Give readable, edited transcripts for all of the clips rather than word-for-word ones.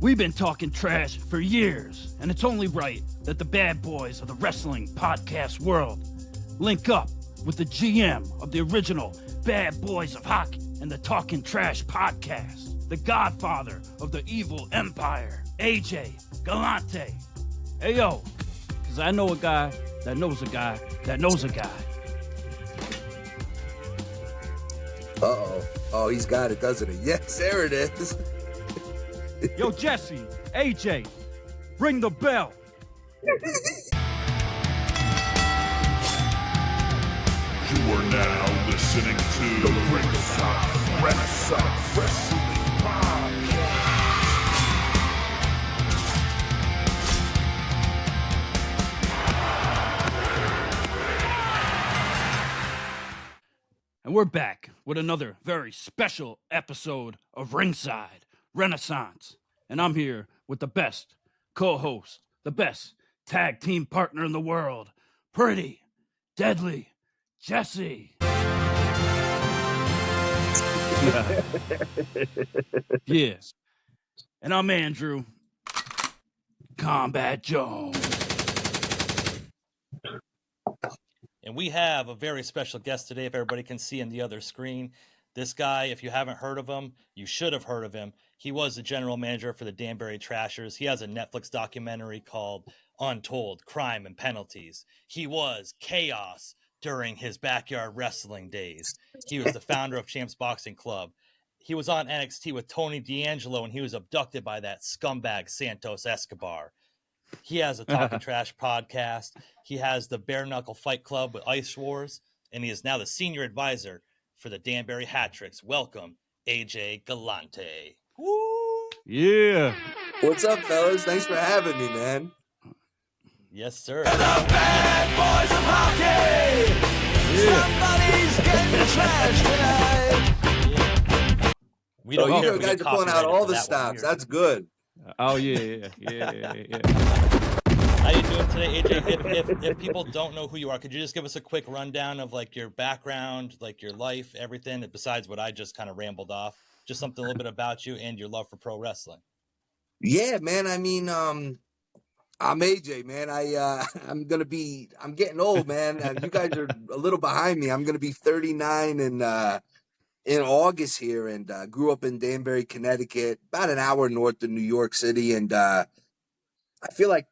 We've been talking trash for years, and it's only right that the bad boys of the wrestling podcast world link up with the GM of the original Bad Boys of Hockey and the Talkin' Trash podcast, the godfather of the evil empire, AJ Galante. Hey, yo, because I know a guy that knows a guy that knows a guy. Uh-oh. Oh, he's got it, doesn't he? Yes, there it is. Yo, Jesse, AJ, ring the bell. You are now listening to the Ringside Renaissance Wrestling Podcast. And we're back with another very special episode of Ringside Renaissance. And I'm here with the best co-host, the best tag team partner in the world, Pretty Deadly Jesse. Yeah. And I'm Andrew, Kombat Jones. And we have a very special guest today, if everybody can see in the other screen. This guy, if you haven't heard of him, you should have heard of him. He was the general manager for the Danbury Trashers. He has a Netflix documentary called Untold, Crime and Penalties. He was Khaos during his backyard wrestling days. He was the founder of Champs Boxing Club. He was on NXT with Tony D'Angelo, and he was abducted by that scumbag Santos Escobar. He has a Talkin' Trash podcast. He has the Bare Knuckle Fight Club with Ice Wars, and he is now the senior advisor for the Danbury Hat-Tricks. Welcome, AJ Galante. Woo! Yeah. What's up, fellas? Thanks for having me, man. Yes, sir. The bad boys of hockey. Yeah. Somebody's getting trashed tonight. We So don't care you if we guys get are pulling out copyrighted all for the that one. stops. That's good. Oh, yeah. How you doing today, AJ? If people don't know who you are, could you just give us a quick rundown of like your background, like your life, everything, besides what I just kind of rambled off? Just something a little bit about you and your love for pro wrestling. Yeah, man. I mean, I'm AJ, man. I'm getting old, man. You guys are a little behind me. I'm gonna be 39 in August here, and grew up in Danbury, Connecticut, about an hour north of New York City, and I feel like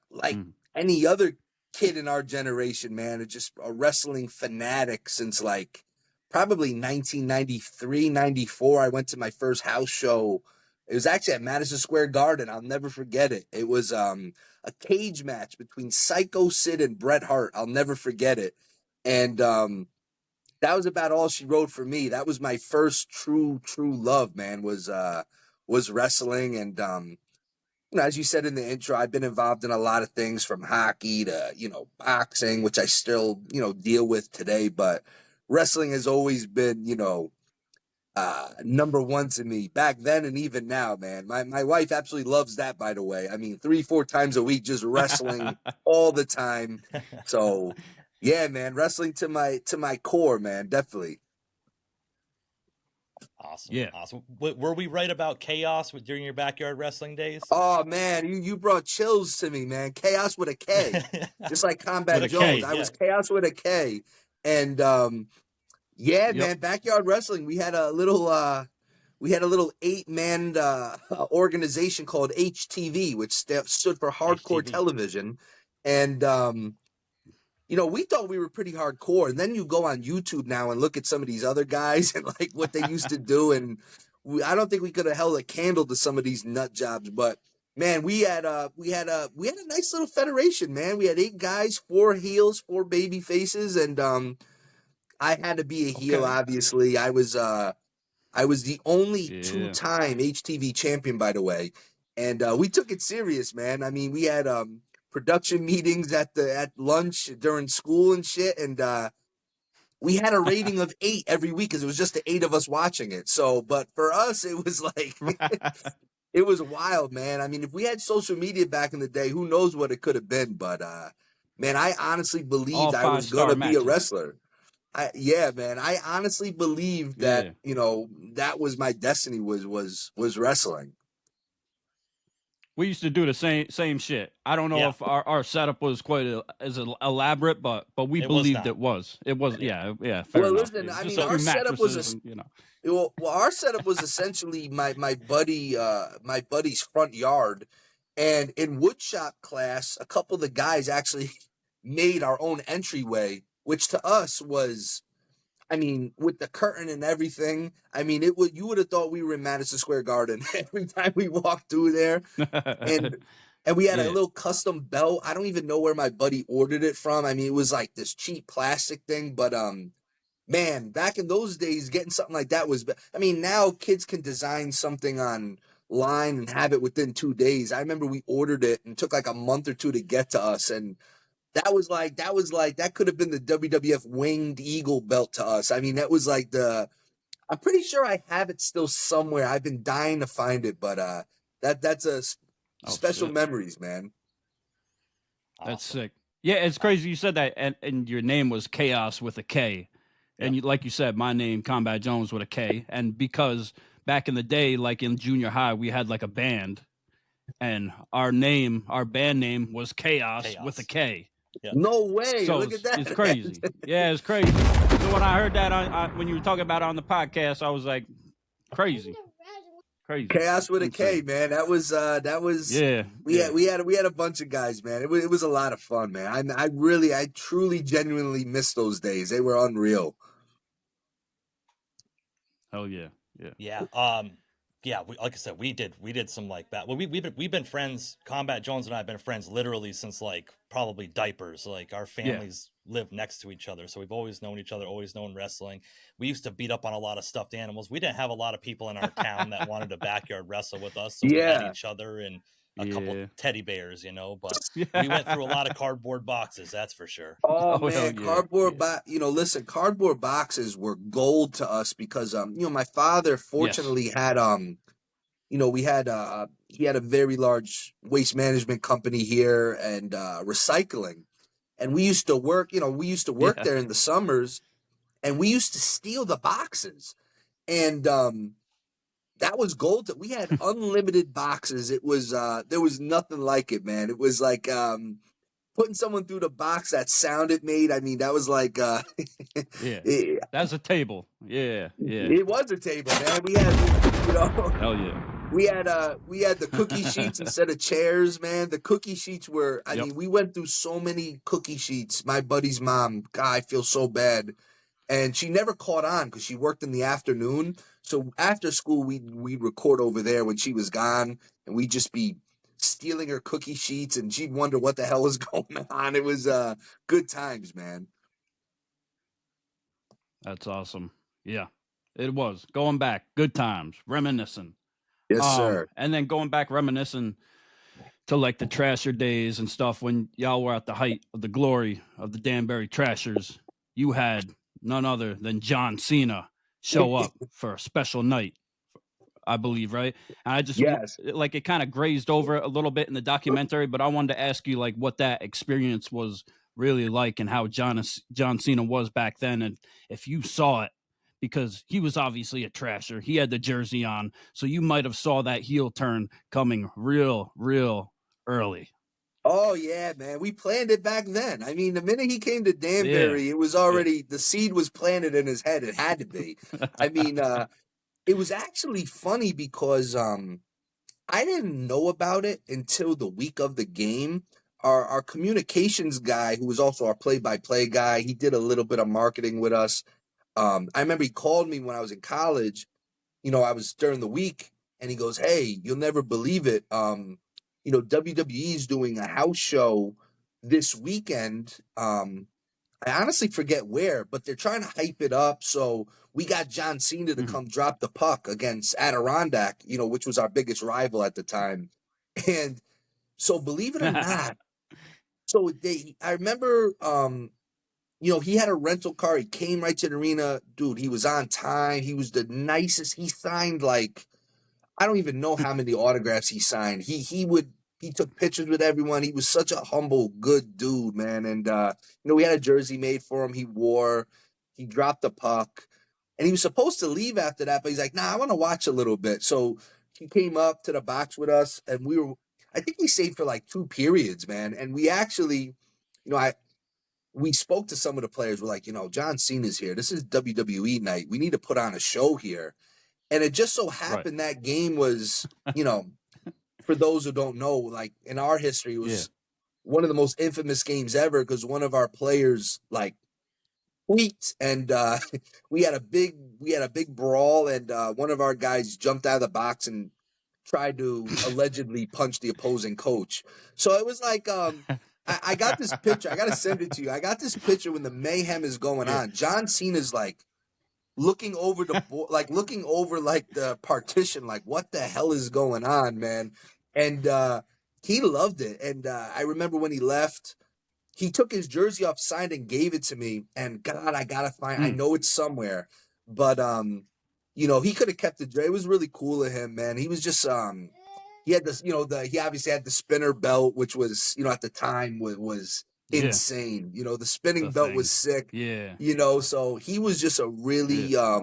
any other kid in our generation, man, is just a wrestling fanatic since like probably 1993, 94. I went to my first house show. It was actually at Madison Square Garden. I'll never forget it. It was a cage match between Psycho Sid and Bret Hart. I'll never forget it. And that was about all she wrote for me. That was my first true love, man, was wrestling. And you know, as you said in the intro, I've been involved in a lot of things from hockey to, you know, boxing, which I still, you know, deal with today. But wrestling has always been, you know, number one to me back then and even now, man. My wife absolutely loves that, by the way. I mean, 3-4 times a week, just wrestling all the time. So yeah, man, wrestling to my core, man, definitely. Awesome. Yeah. Awesome. Were we right about Khaos during your backyard wrestling days? Oh man, you brought chills to me, man. Khaos with a K, just like Kombat Jones. I was Khaos with a K, and yeah, man, backyard wrestling. We had a little 8-man organization called HTV, which stood for Hardcore HTV. Television, and you know, we thought we were pretty hardcore. And then you go on YouTube now and look at some of these other guys and like what they used to do. And I don't think we could have held a candle to some of these nut jobs. But man, we had a nice little federation, man. We had 8 guys, 4 heels, 4 baby faces. And I had to be a heel, obviously. I was the only 2-time HTV champion, by the way. And we took it serious, man. I mean, we had production meetings at lunch during school and shit, and we had a rating of 8 every week because it was just the 8 of us watching it. So, but for us, it was like it was wild, man. I mean, if we had social media back in the day, who knows what it could have been? But man, I honestly believed I was gonna be a wrestler. Yeah, man. I honestly believed that you know that was my destiny was wrestling. We used to do the same shit. I don't know Yeah. if our setup was quite as elaborate, but we It was believed not. it was. It was Yeah. fair Well, enough. listen, Yeah, I just mean, a our few setup was mattresses, and well, our setup was essentially my buddy's front yard, and in woodshop class, a couple of the guys actually made our own entryway, which to us was, I mean, with the curtain and everything, I mean, you would have thought we were in Madison Square Garden every time we walked through there, and we had a Yeah. little custom belt. I don't even know where my buddy ordered it from. I mean, it was like this cheap plastic thing, but man, back in those days, getting something like that was, I mean, now kids can design something online and have it within 2 days. I remember we ordered it and it took like a month or two to get to us. And that could have been the WWF Winged Eagle belt to us. I mean, that was like I'm pretty sure I have it still somewhere. I've been dying to find it, but that's special shit. memories, man. That's sick. Yeah, it's crazy you said that, and your name was Khaos with a K. And like you said, my name, Kombat Jones, with a K. And because back in the day, like in junior high, we had like a band, and our band name was Khaos with a K. Yeah. No way. So Look at that. it's crazy. Yeah, it's crazy. So when I heard that when you were talking about it on the podcast, I was like, crazy. Khaos with a K, man. That was yeah. We had a bunch of guys, man. It was a lot of fun, man. I truly genuinely miss those days. They were unreal. Hell yeah. Yeah. Like I said, we did some like that. Well, we've been friends. Kombat Jones and I have been friends literally since like probably diapers. Like our families live next to each other, so we've always known each other, always known wrestling. We used to beat up on a lot of stuffed animals. We didn't have a lot of people in our town that wanted to backyard wrestle with us, so we had each other and a couple teddy bears, But we went through a lot of cardboard boxes, that's for sure. Oh man, cardboard listen, cardboard boxes were gold to us because my father fortunately had he had a very large waste management company here and recycling. And we used to work, there in the summers, and we used to steal the boxes. And that was gold. We had unlimited boxes. It was there was nothing like it, man. It was like putting someone through the box, that sound it made. I mean, that was like that's a table. Yeah. It was a table, man. We had hell yeah. We had the cookie sheets instead of chairs, man. The cookie sheets were, I mean, we went through so many cookie sheets. My buddy's mom, God, I feel so bad. And she never caught on because she worked in the afternoon. So after school, we'd record over there when she was gone, and we'd just be stealing her cookie sheets, and she'd wonder what the hell was going on. It was good times, man. That's awesome. Yeah, it was. Going back, good times, reminiscing. Yes, sir. And then going back, reminiscing to like the Trasher days and stuff when y'all were at the height of the glory of the Danbury Trashers. You had none other than John Cena show up for a special night, I believe, right? And I just like it kind of grazed over a little bit in the documentary, but I wanted to ask you like what that experience was really like and how John Cena was back then, and if you saw it, because he was obviously a Trasher. He had the jersey on, so you might have saw that heel turn coming real early. Oh yeah, man. We planned it back then. I mean, the minute he came to Danbury, it was already the seed was planted in his head. It had to be. I mean, it was actually funny because I didn't know about it until the week of the game. Our communications guy, who was also our play-by-play guy, he did a little bit of marketing with us. I remember he called me when I was in college. I was during the week, and he goes, "Hey, you'll never believe it. WWE is doing a house show this weekend. I honestly forget where, but they're trying to hype it up. So we got John Cena to come drop the puck against Adirondack, which was our biggest rival at the time. And so believe it or not, I remember, he had a rental car. He came right to the arena. Dude, he was on time. He was the nicest. He signed like, I don't even know how many autographs he signed. He took pictures with everyone. He was such a humble, good dude, man. And, we had a jersey made for him. He wore, he dropped the puck, and he was supposed to leave after that, but he's like, nah, I want to watch a little bit. So he came up to the box with us, and I think we stayed for like 2 periods, man. And we actually, we spoke to some of the players. We're like, John Cena's here. This is WWE night. We need to put on a show here. And it just so happened that game was, for those who don't know, like in our history, it was one of the most infamous games ever because one of our players like tweaked and we had a big brawl and one of our guys jumped out of the box and tried to allegedly punch the opposing coach. So it was like I got this picture. I got to send it to you. I got this picture when the mayhem is going on. John Cena's like looking over the looking over like the partition, like what the hell is going on, man? And he loved it. And I remember when he left, he took his jersey off, signed, and gave it to me. And God, I gotta find. I know it's somewhere, but he could have kept it. It was really cool of him, man. He was just he had this, he obviously had the spinner belt, which was, at the time was insane. The spinning belt was sick. Yeah. So he was just a really a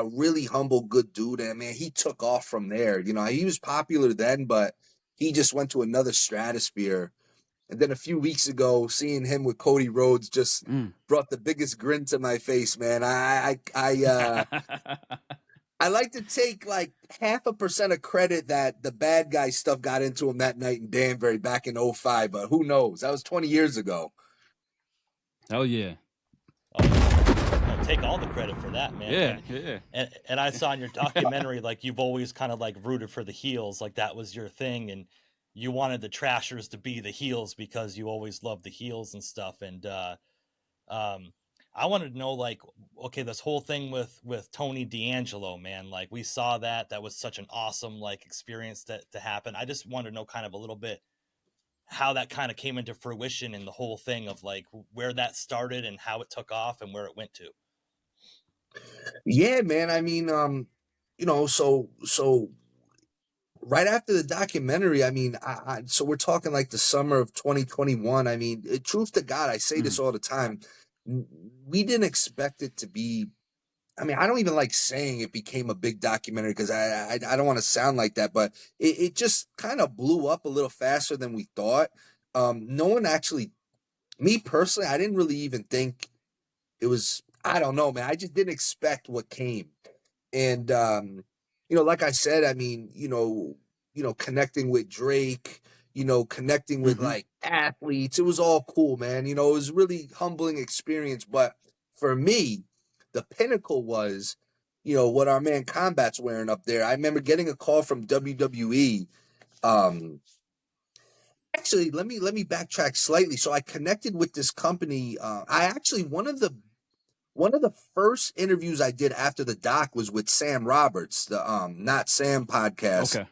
really humble, good dude. And man, he took off from there. He was popular then, but he just went to another stratosphere. And then a few weeks ago, seeing him with Cody Rhodes just brought the biggest grin to my face, man. I like to take like 0.5% of credit that the bad guy stuff got into him that night in Danbury back in 2005, but who knows? That was 20 years ago. Hell yeah. Take all the credit for that, man. Yeah. And I saw in your documentary, like you've always kind of like rooted for the heels, like that was your thing, and you wanted the Trashers to be the heels because you always loved the heels and stuff. And I wanted to know, like, okay, this whole thing with Tony D'Angelo, man, like we saw that was such an awesome like experience to happen. I just wanted to know kind of a little bit how that kind of came into fruition and the whole thing of like where that started and how it took off and where it went to. Yeah, man. I mean, so right after the documentary, I mean, so we're talking like the summer of 2021. I mean, truth to God, I say this all the time. We didn't expect it to be. I mean, I don't even like saying it became a big documentary because I don't want to sound like that, but it just kind of blew up a little faster than we thought. No one actually, me personally, I didn't really even think it was. I don't know, man. I just didn't expect what came. And, like I said, I mean, connecting with Drake, connecting with like athletes, it was all cool, man. It was a really humbling experience. But for me, the pinnacle was, what our man Kombat's wearing up there. I remember getting a call from WWE. Actually, let me backtrack slightly. So I connected with this company. One of the first interviews I did after the doc was with Sam Roberts, the Not Sam podcast. Okay.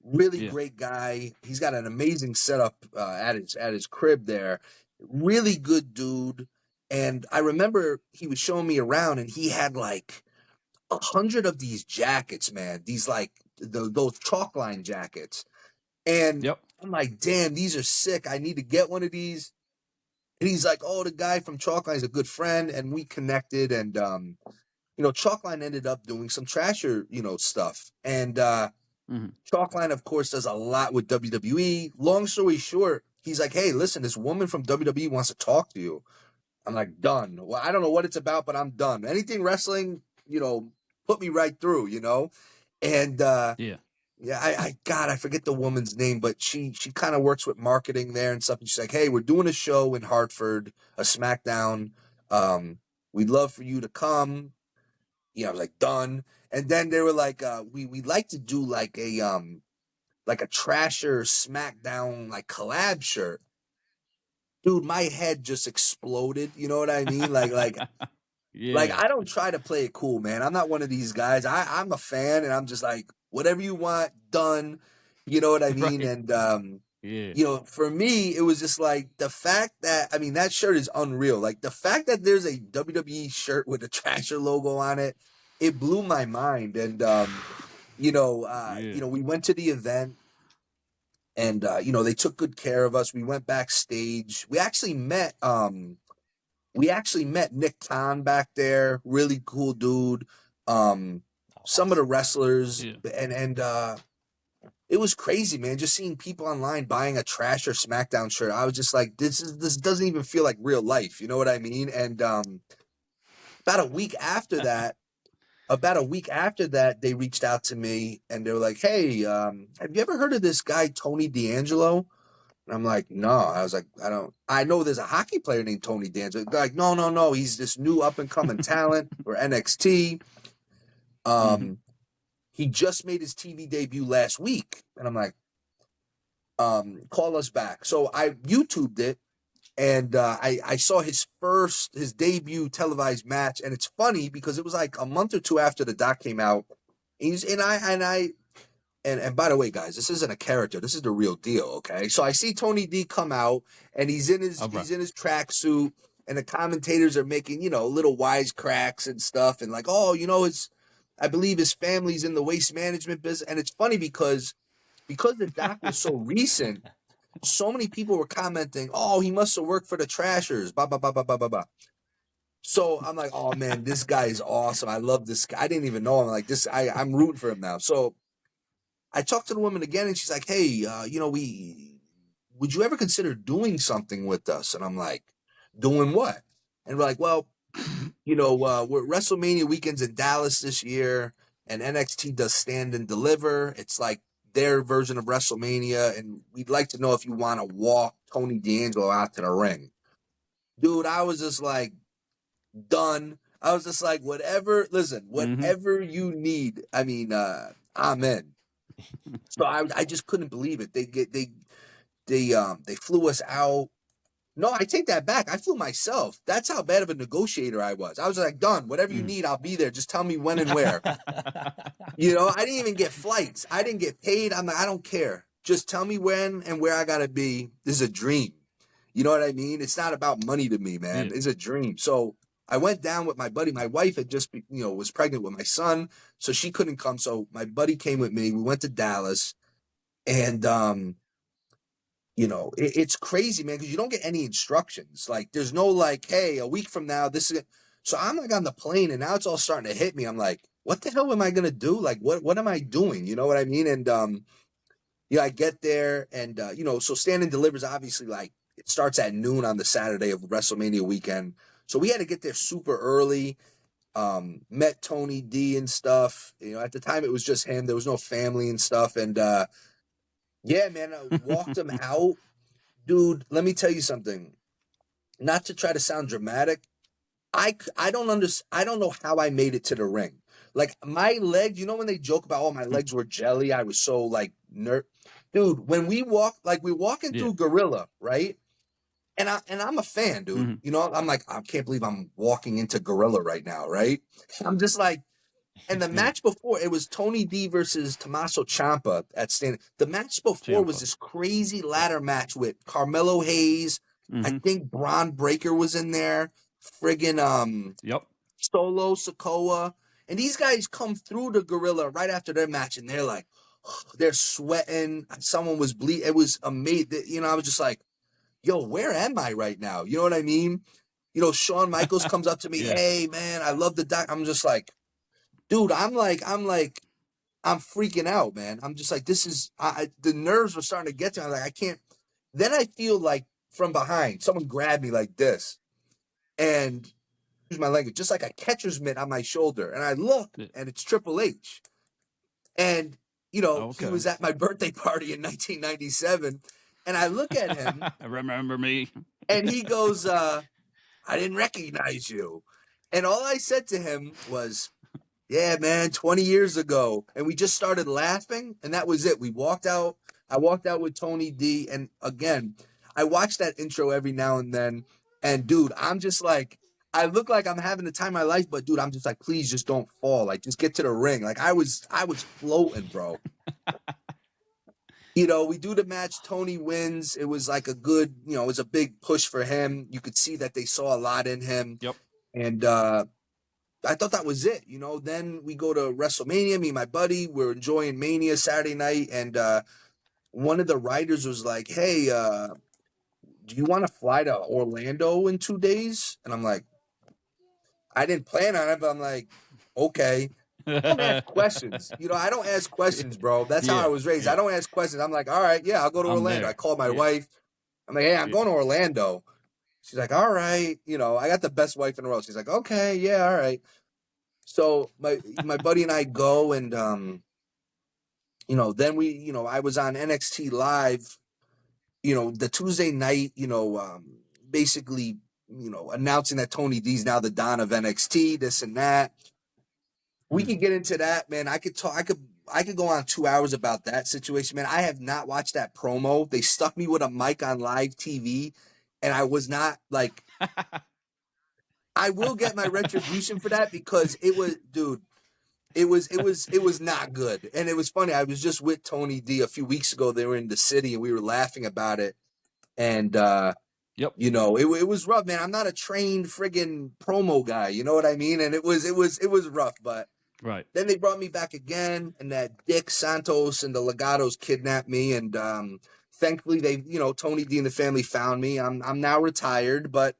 Really great guy. He's got an amazing setup at his crib there. Really good dude. And I remember he was showing me around and he had like 100 of these jackets, man. These like those chalk line jackets. And I'm like, damn, these are sick. I need to get one of these. And he's like, oh, the guy from Chalkline is a good friend. And we connected. And, Chalkline ended up doing some Trasher, stuff. And Chalkline, of course, does a lot with WWE. Long story short, he's like, hey, listen, this woman from WWE wants to talk to you. I'm like, done. Well, I don't know what it's about, but I'm done. Anything wrestling, put me right through, And, I forget the woman's name, but she kind of works with marketing there and stuff. And she's like, hey, we're doing a show in Hartford, a SmackDown. We'd love for you to come. I was like, done. And then they were like, we'd like to do like a Trasher SmackDown like collab shirt. Dude, my head just exploded. You know what I mean? Like I don't try to play it cool, man. I'm not one of these guys. I'm a fan, and I'm just like, whatever you want, done. You know what I mean? Right. And, for me, it was just like the fact that, that shirt is unreal. Like the fact that there's a WWE shirt with a Trasher logo on it, it blew my mind. And, we went to the event and, they took good care of us. We went backstage. We actually met Nick Khan back there. Really cool dude. Some of the wrestlers and it was crazy, man. Just seeing people online buying a Trash or SmackDown shirt. I was just like, this doesn't even feel like real life. You know what I mean? And about a week after that, they reached out to me and they were like, hey, have you ever heard of this guy, Tony D'Angelo? And I'm like, no. I was like, I know there's a hockey player named Tony D'Angelo. They're like, no. He's this new up and coming talent for NXT. He just made his TV debut last week. And I'm like, call us back. So I YouTubed it, and I saw his debut televised match. And it's funny because it was like a month or two after the doc came out. And by the way, guys, this isn't a character. This is the real deal, okay? So I see Tony D come out, and he's in his tracksuit, and the commentators are making, little wisecracks and stuff, and like, oh, I believe his family's in the waste management business. And it's funny because the doc was so recent, so many people were commenting, oh, he must have worked for the Trashers, blah, blah, blah, blah, blah, blah, blah. So I'm like, oh, man, this guy is awesome. I love this guy. I didn't even know him. Like this, I'm rooting for him now. So I talked to the woman again, and she's like, hey, would you ever consider doing something with us? And I'm like, doing what? And we're like, well, we're WrestleMania weekends in Dallas this year, and NXT does Stand and Deliver. It's like their version of WrestleMania, and we'd like to know if you want to walk Tony D'Angelo out to the ring. Dude, I was just like, done. I was just like, whatever you need. I mean, I'm in. So I just couldn't believe it. They flew us out. No, I take that back. I flew myself. That's how bad of a negotiator I was. I was like, done. Whatever you need, I'll be there. Just tell me when and where. I didn't even get flights. I didn't get paid. I'm like, I don't care. Just tell me when and where I gotta be. This is a dream. You know what I mean? It's not about money to me, man. Yeah. It's a dream. So I went down with my buddy. My wife had just, was pregnant with my son, so she couldn't come. So my buddy came with me. We went to Dallas, and it's crazy, man, because you don't get any instructions. Like, there's no like, hey, a week from now, this is it. So I'm like on the plane, and now it's all starting to hit me. I'm like, what the hell am I gonna do? Like, what am I doing? You know what I mean? And I get there, and so Stand and Delivers, obviously, like, it starts at noon on the Saturday of WrestleMania weekend. So we had to get there super early. Met Tony D and stuff. At the time it was just him. There was no family and stuff. And yeah, man, I walked him out. Dude, let me tell you something. Not to try to sound dramatic, I don't know how I made it to the ring. Like, my legs, when they joke about, oh, my legs were jelly, I was so like dude, when we walk, like, we're walking through Gorilla, right? And I'm a fan, dude. I'm like, I can't believe I'm walking into Gorilla right now, right? I'm just like, and the match before, it was Tony D versus Tommaso Ciampa at Stand. The match before was this crazy ladder match with Carmelo Hayes. I think Bron Breakker was in there. Friggin' Solo Sikoa. And these guys come through the Gorilla right after their match, and they're like, they're sweating. Someone was bleeding. It was amazing. I was just like, yo, where am I right now? You know what I mean? Shawn Michaels comes up to me, hey, man, I love the doc. I'm just like, dude, I'm freaking out, man. I'm just like, this is, the nerves were starting to get to me. I'm like, I can't. Then I feel like from behind, someone grabbed me like this, and use my language, just like a catcher's mitt on my shoulder. And I look, and it's Triple H. And, he was at my birthday party in 1997. And I look at him. I remember me. And he goes, I didn't recognize you. And all I said to him was, yeah, man, 20 years ago. And we just started laughing. And that was it. We walked out. I walked out with Tony D. And again, I watch that intro every now and then. And dude, I'm just like, I look like I'm having the time of my life. But dude, I'm just like, please just don't fall. Like, just get to the ring. Like, I was floating, bro. We do the match. Tony wins. It was like a good, it was a big push for him. You could see that they saw a lot in him. Yep. And I thought that was it. Then we go to WrestleMania. Me and my buddy, we're enjoying Mania Saturday night. And one of the writers was like, hey, do you want to fly to Orlando in 2 days? And I'm like, I didn't plan on it, but I'm like, okay. don't ask questions. I don't ask questions, bro. That's how I was raised. I don't ask questions. I'm like, all right, yeah, I'll go to Orlando. there. I called my wife. I'm like, hey, I'm going to Orlando. She's like, all right. I got the best wife in the world. She's like, okay, yeah, all right. So my buddy and I go, and then we, I was on NXT Live, the Tuesday night, basically, announcing that Tony D's now the Don of NXT, this and that. We could get into that, man. I could go on 2 hours about that situation, man. I have not watched that promo. They stuck me with a mic on live TV, and I was not like. I will get my retribution for that because it was, dude. It was not good, and it was funny. I was just with Tony D a few weeks ago. They were in the city, and we were laughing about it. And it was rough, man. I'm not a trained friggin' promo guy, you know what I mean? And it was rough, but. Right. Then they brought me back again, and that Dick Santos and the Legatos kidnapped me, and thankfully they, Tony D and the family found me. I'm now retired, but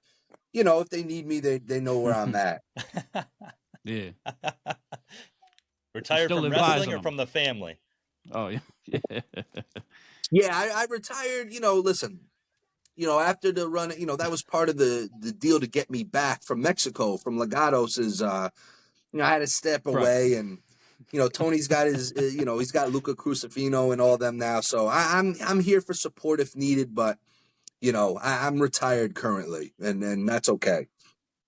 if they need me, they know where I'm at. Yeah. Retired from wrestling or from the family? Oh yeah. Yeah, I retired. Listen, after the run, that was part of the deal to get me back from Mexico, from Legatos is. I had to step away, and Tony's got his, he's got Luca Crucifino and all them now. So I'm here for support if needed, but I'm retired currently, and that's okay.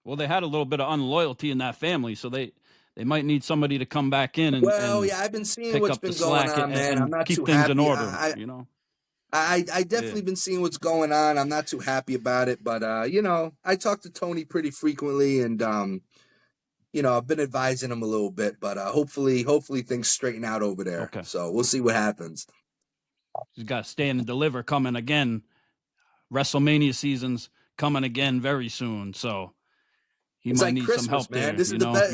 Well, they had a little bit of unloyalty in that family, so they might need somebody to come back in and I've been seeing what's been going on, man. I'm not keep too things happy. in order. I definitely been seeing what's going on. I'm not too happy about it, but I talk to Tony pretty frequently, and I've been advising him a little bit, but hopefully things straighten out over there. Okay. So we'll see what happens. He's got Stand and Deliver coming again. WrestleMania season's coming again very soon, so he might need some help, man. This is the best.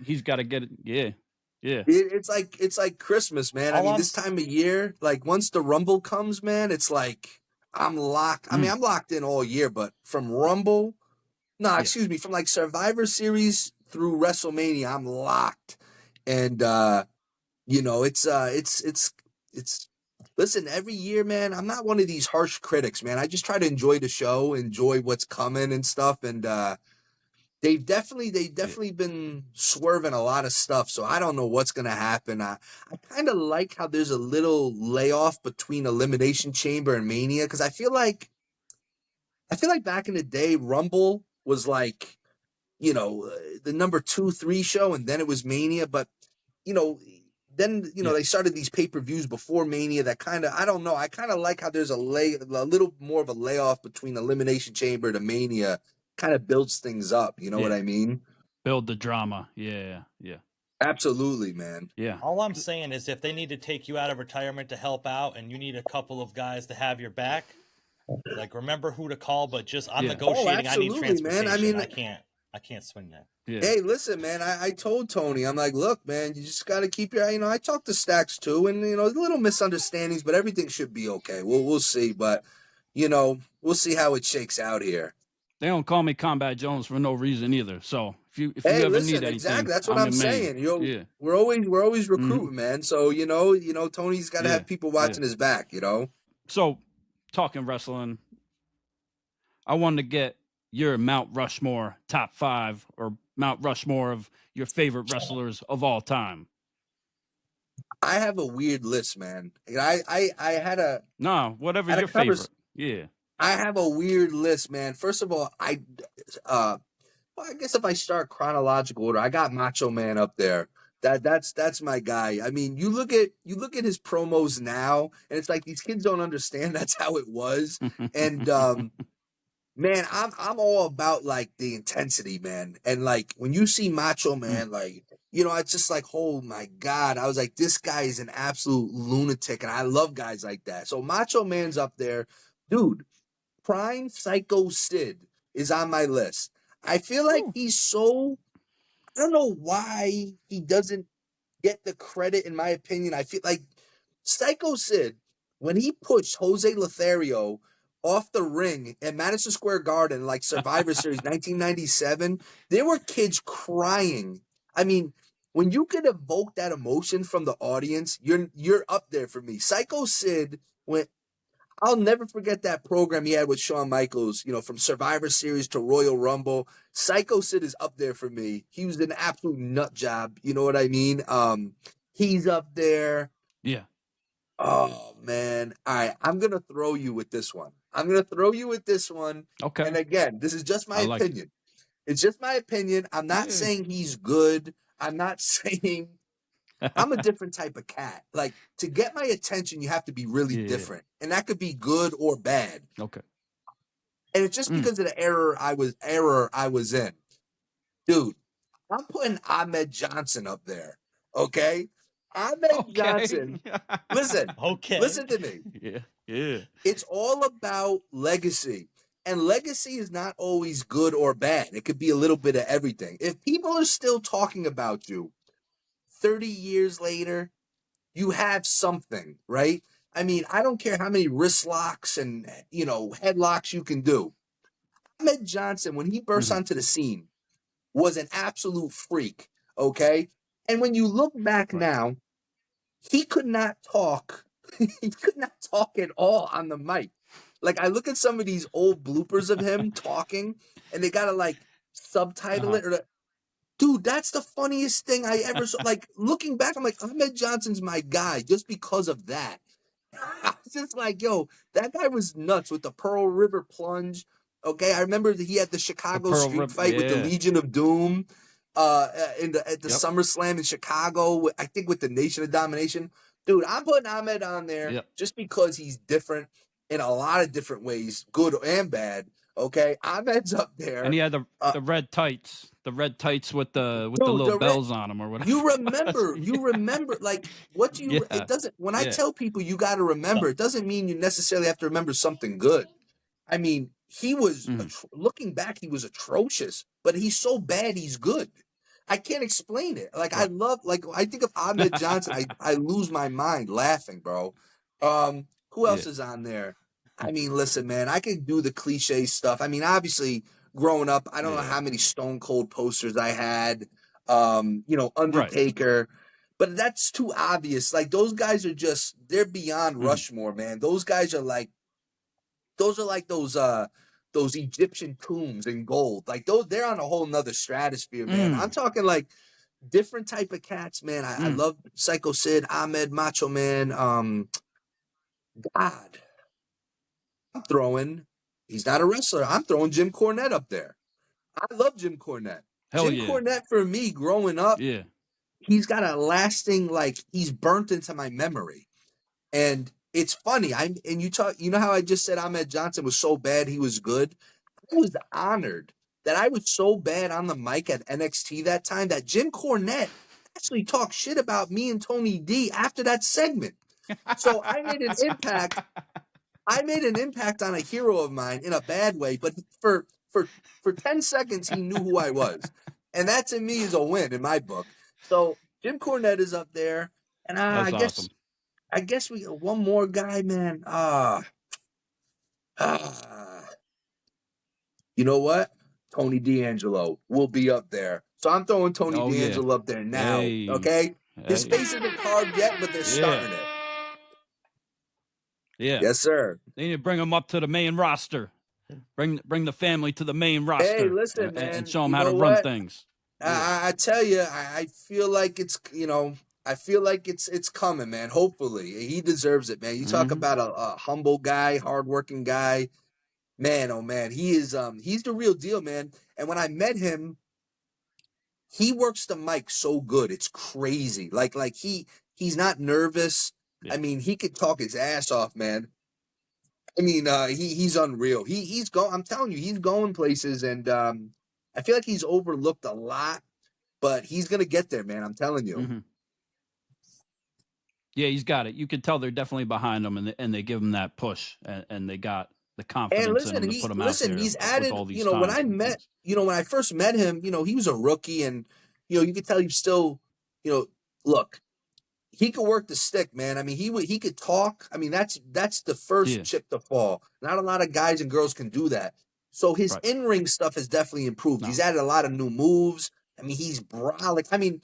He's got to get it. Yeah. It's like Christmas, man. I mean, this time of year, like once the Rumble comes, man, it's like I'm locked. I mean, I'm locked in all year, but from Rumble, from like Survivor Series through WrestleMania, I'm locked. And it's listen, every year, man, I'm not one of these harsh critics, man. I just try to enjoy the show, enjoy what's coming and stuff. And they've definitely been swerving a lot of stuff. So I don't know what's gonna happen. I kind of like how there's a little layoff between Elimination Chamber and Mania, because I feel like back in the day, Rumble was like, the number 2-3 show, and then it was Mania. But, then, they started these pay-per-views before Mania that kind of, I don't know. I kind of like how there's a little more of a layoff between Elimination Chamber to Mania, kind of builds things up. You know what I mean? Build the drama. Yeah. Absolutely, man. Yeah. All I'm saying is if they need to take you out of retirement to help out and you need a couple of guys to have your back, like remember who to call, but just I'm negotiating. I need transportation. Man. I mean, I can't swing that. Yeah. Hey, listen, man, I told Tony, I'm like, look, man, you just got to keep your, I talked to Stacks too, and, little misunderstandings, but everything should be okay. We'll see, but, we'll see how it shakes out here. They don't call me Kombat Jones for no reason either. So if you ever need anything, exactly, that's what I'm saying. We're always recruiting, man. So, Tony's got to have people watching his back, So, talking wrestling, I wanted to get your Mount Rushmore top 5 or Mount Rushmore of your favorite wrestlers of all time. I have a weird list, man. I had a whatever your favorite. Yeah, I have a weird list, man. First of all, I guess if I start chronological order, I got Macho Man up there. That's my guy. I mean, you look at his promos now, and it's like these kids don't understand that's how it was, and man, I'm all about like the intensity, man. And like when you see Macho Man, like, it's just like, oh my God. I was like, this guy is an absolute lunatic. And I love guys like that. So Macho Man's up there. Dude, Prime Psycho Sid is on my list. I feel like he's so, I don't know why he doesn't get the credit, in my opinion. I feel like Psycho Sid, when he pushed Jose Lothario off the ring at Madison Square Garden, like Survivor Series 1997, there were kids crying. I mean, when you can evoke that emotion from the audience, you're up there for me. Psycho Sid I'll never forget that program he had with Shawn Michaels, from Survivor Series to Royal Rumble. Psycho Sid is up there for me. He was an absolute nut job. You know what I mean? He's up there. Yeah. Oh, man. All right. I'm going to throw you with this one. Okay. And again, this is just my like opinion. It's just my opinion. I'm not saying he's good. I'm not saying I'm a different type of cat. Like, to get my attention, you have to be really different. And that could be good or bad. Okay. And it's just because of the error I was in. Dude, I'm putting Ahmed Johnson up there. Okay? Ahmed Johnson. Listen. Okay. Listen to me. Yeah. It's all about legacy. And legacy is not always good or bad. It could be a little bit of everything. If people are still talking about you 30 years later, you have something, right? I mean, I don't care how many wrist locks and, headlocks you can do. Ahmed Johnson, when he burst onto the scene, was an absolute freak, okay? And when you look back now, he could not talk. He could not talk at all on the mic. Like, I look at some of these old bloopers of him talking, and they got to, subtitle it. Dude, that's the funniest thing I ever saw. Like, looking back, I'm like, Ahmed Johnson's my guy just because of that. I was just like, yo, that guy was nuts with the Pearl River plunge. Okay, I remember that he had the Chicago street fight with the Legion of Doom at the SummerSlam in Chicago, I think with the Nation of Domination. Dude, I'm putting Ahmed on there just because he's different in a lot of different ways, good and bad. Okay, Ahmed's up there, and he had the red tights, with the little bells on them or whatever. You remember, like, what do you? It doesn't. When I tell people you got to remember, it doesn't mean you necessarily have to remember something good. I mean, he was looking back, he was atrocious, but he's so bad, he's good. I can't explain it. Like, I think of Ahmed Johnson, I lose my mind laughing, bro. Who else is on there? I mean, listen, man, I can do the cliche stuff. I mean, obviously, growing up, I don't know how many Stone Cold posters I had, Undertaker, but that's too obvious. Like, those guys are they're beyond Rushmore, man. Those guys are like those Egyptian tombs in gold. Like, they're on a whole nother stratosphere, man. I'm talking like different type of cats, man. I love Psycho Sid, Ahmed, Macho Man. God. He's not a wrestler. I'm throwing Jim Cornette up there. I love Jim Cornette. Jim Cornette, for me, growing up, he's got a lasting, he's burnt into my memory. And it's funny. You know how I just said Ahmed Johnson was so bad he was good? I was honored that I was so bad on the mic at NXT that time that Jim Cornette actually talked shit about me and Tony D after that segment. So I made an impact. I made an impact on a hero of mine in a bad way, but for 10 seconds, he knew who I was. And that, to me, is a win in my book. So Jim Cornette is up there. And I guess we got one more guy, man. You know what? Tony D'Angelo will be up there. So I'm throwing Tony D'Angelo up there now, okay? His face isn't carved yet, but they're starting it. Yeah. Yes, sir. They need to bring him up to the main roster. Bring the family to the main roster. Hey, listen, man. And show them how to run things. I tell you, I feel like it's, it's coming, man. Hopefully. He deserves it, man. You talk about a humble guy, hardworking guy. Man, oh, man. He's the real deal, man. And when I met him, he works the mic so good. It's crazy. Like he's not nervous. I mean, he could talk his ass off, man. I mean, he's unreal. He's going. I'm telling you, he's going places, and I feel like he's overlooked a lot, but he's gonna get there, man. I'm telling you. Yeah, he's got it. You can tell they're definitely behind him, and they give him that push, and they got the confidence in him to put him out there. He's added. All these when I first met him, he was a rookie, and you could tell he's still, look. He could work the stick, man. I mean, he could talk. I mean, that's the first chip to fall. Not a lot of guys and girls can do that. So his in-ring stuff has definitely improved. He's added a lot of new moves. I mean, he's brolic. I mean,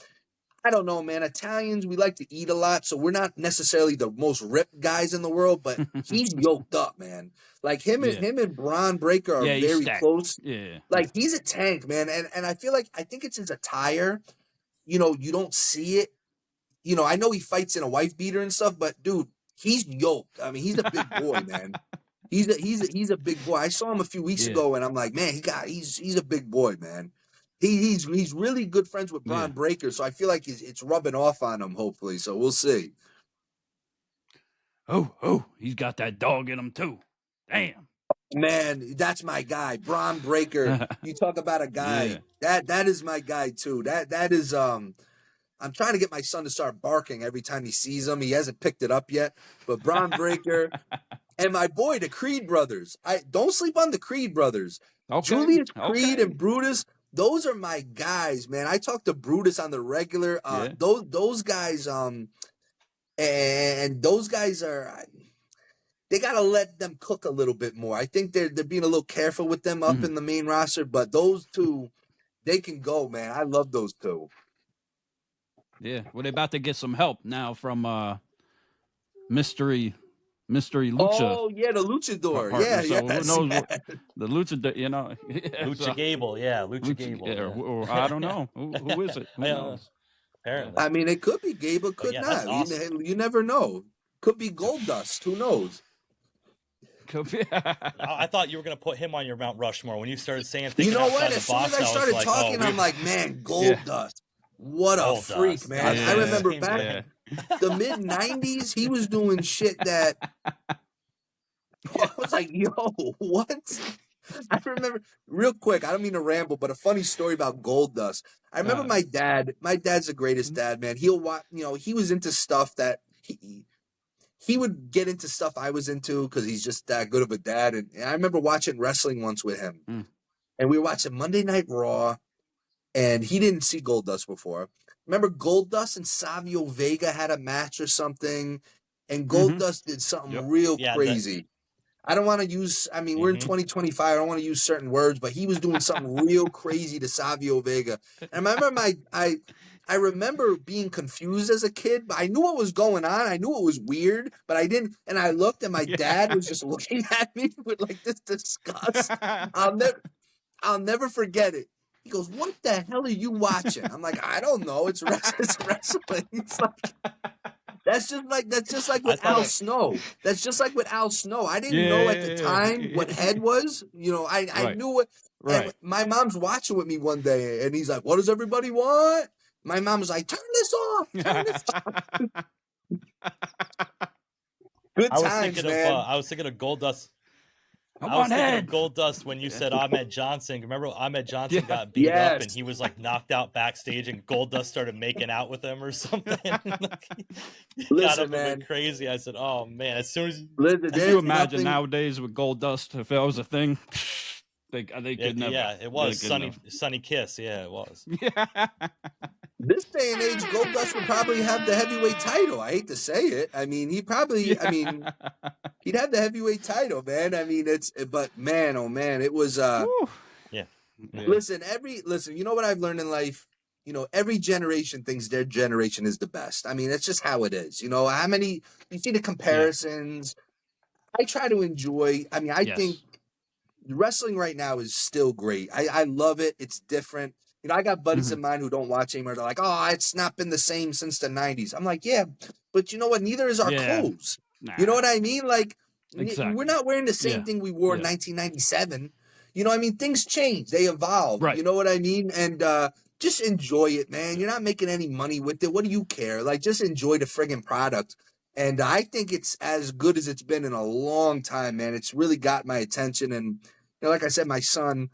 I don't know, man. Italians, we like to eat a lot, so we're not necessarily the most ripped guys in the world, but he's yoked up, man. Like him and Bron Breakker are he's very stacked. close. Yeah. Like he's a tank, man. And I feel like I think it's his attire. You know, you don't see it. You know, I know he fights in a wife beater and stuff, but dude, he's yoked. I mean, he's a big boy, man. He's a big boy. I saw him a few weeks ago, and I'm like, man, he's a big boy, man. He's really good friends with Bron Breakker, so I feel like it's rubbing off on him. Hopefully, so we'll see. Oh, he's got that dog in him too. Damn, man, that's my guy, Bron Breakker. You talk about a guy that is my guy too. That is I'm trying to get my son to start barking every time he sees him. He hasn't picked it up yet, but Bron Breakker. And my boy, the Creed brothers. I don't sleep on the Creed brothers. Okay. Julius Creed and Brutus, those are my guys, man. I talk to Brutus on the regular. Those guys, and those guys are. They gotta let them cook a little bit more. I think they're being a little careful with them up in the main roster, but those two, they can go, man. I love those two. Yeah, well, they're about to get some help now from Mystery Lucha. Oh, yeah, the Luchador. Partner. Yeah, so who knows what the Luchador, you know. Lucha Gable, Lucha Gable. Or I don't know. Who is it? Who knows? Apparently. I mean, it could be Gable, could not. Awesome. You never know. Could be Goldust. Who knows? Could be. I thought you were going to put him on your Mount Rushmore when you started saying things. You know what? As soon as I started talking, I'm like, man, Goldust. What a freak, man. I remember back the mid-90s, he was doing shit that I was like, yo, what? I remember, real quick, I don't mean to ramble, but a funny story about Goldust. I remember my dad. My dad's the greatest dad, man. He'll watch, you know, he was into stuff that he would get into stuff I was into because he's just that good of a dad. And I remember watching wrestling once with him. And we were watching Monday Night Raw. And he didn't see Goldust before. Remember Goldust and Savio Vega had a match or something, and Goldust did something real crazy. I don't want to use, I mean, we're in 2025. I don't want to use certain words, but he was doing something real crazy to Savio Vega. And I remember I remember being confused as a kid, but I knew what was going on. I knew it was weird, but I didn't. And I looked, and my dad was just looking at me with like this disgust. I'll never forget it. He goes, what the hell are you watching? I'm like, I don't know. It's wrestling. It's like, that's just like with Al Snow. That's just like with Al Snow. I didn't know at the time what head was. You know, I knew what. Right. My mom's watching with me one day, and he's like, what does everybody want? My mom was like, turn this off. Turn this off. Good times, man. I was thinking of Goldust. I was thinking of Goldust when you said Ahmed Johnson. Remember Ahmed Johnson got beat up and he was like knocked out backstage and Goldust started making out with him or something. Listen, man, crazy. I said, "Oh man!" As soon as can you imagine nowadays with Goldust if that was a thing, they could never. Yeah, it was Sunny Kiss. Yeah, it was. Yeah. This day and age, Goldust would probably have the heavyweight title. I hate to say it. I mean, he'd have the heavyweight title, man. I mean, but man, oh man, it was, Listen, you know what I've learned in life? You know, every generation thinks their generation is the best. I mean, it's just how it is. You know, you see the comparisons. I try to enjoy, I mean, I think wrestling right now is still great. I love it. It's different. You know, I got buddies of mine who don't watch anymore. They're like, oh, it's not been the same since the 90s. I'm like, yeah, but you know what? Neither is our clothes. Nah. You know what I mean? Like, we're not wearing the same thing we wore in 1997. You know what I mean? Things change. They evolve. Right. You know what I mean? And just enjoy it, man. You're not making any money with it. What do you care? Like, just enjoy the friggin' product. And I think it's as good as it's been in a long time, man. It's really got my attention. And, you know, like I said, my son,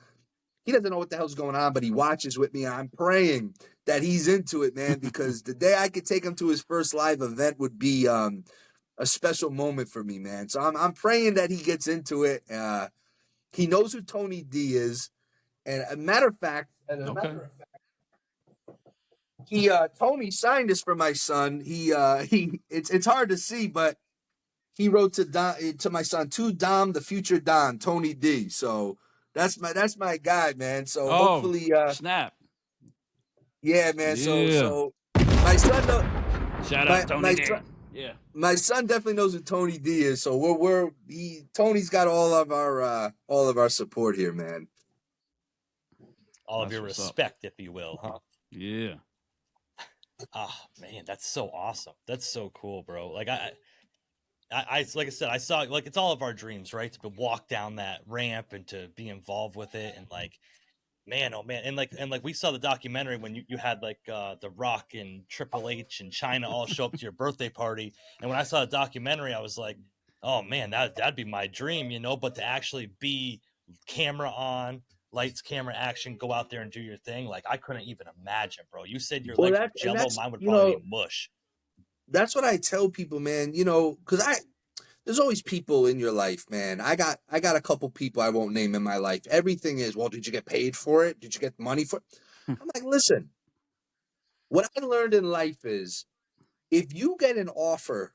he doesn't know what the hell's going on, but he watches with me. I'm praying that he's into it, man, because the day I could take him to his first live event would be a special moment for me, man. So I'm praying that he gets into it. He knows who Tony D is. And as a matter of fact, Tony signed this for my son. It's hard to see, but he wrote to my son, to Dom, the future Don, Tony D. So that's my guy, man. So hopefully, snap. Yeah, man. So My son, Shout my out Tony my D. son, Yeah. my son definitely knows who Tony D is. So Tony's got all of our support here, man. All of That's your what's up. respect, if you will, huh? Yeah. Oh man, that's so awesome. That's so cool, bro. Like I like I said, I saw like it's all of our dreams, right? To walk down that ramp and to be involved with it, and like, man, oh man, and like we saw the documentary when you had like The Rock and Triple H and China all show up to your birthday party, and when I saw the documentary, I was like, oh man, that'd be my dream, you know. But to actually be camera on, lights, camera, action, go out there and do your thing, like I couldn't even imagine, bro. You said your Well, legs were jello, that's mine would probably be mush. that's what I tell people, man. Because there's always people in your life, man. I got a couple people I won't name in my life. Everything is, well, did you get paid for it? Did you get money for it? I'm like, listen, what I learned in life is if you get an offer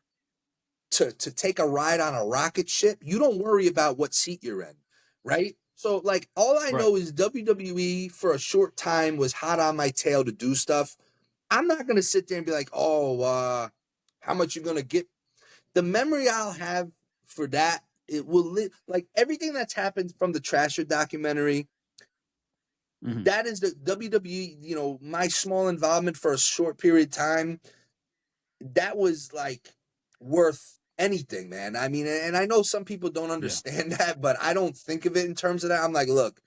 to take a ride on a rocket ship, you don't worry about what seat you're in, right? So like all I know is WWE for a short time was hot on my tail to do stuff. I'm not gonna sit there and be like, oh, how much you gonna get? The memory I'll have for that, it will live like everything that's happened from the Trasher documentary. Mhm. That is the WWE, my small involvement for a short period of time. That was like worth anything, man. I mean, and I know some people don't understand that, but I don't think of it in terms of that. I'm like, look,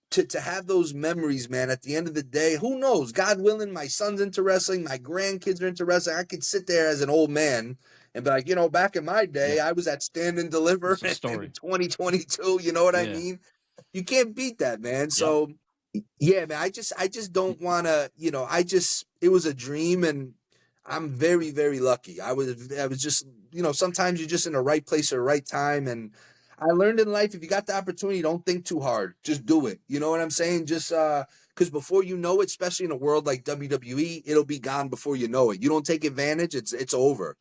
to have those memories, man, at the end of the day, who knows? God willing, my son's into wrestling, my grandkids are into wrestling. I could sit there as an old man and be like, back in my day, I was at Stand and Deliver It's a story. in 2022. You know what I mean? You can't beat that, man. So, yeah, man, I just don't want to, it was a dream, and I'm very, very lucky. I was just, sometimes you're just in the right place at the right time. And I learned in life, if you got the opportunity, don't think too hard. Just do it. You know what I'm saying? Just because before you know it, especially in a world like WWE, it'll be gone before you know it. You don't take advantage, it's over.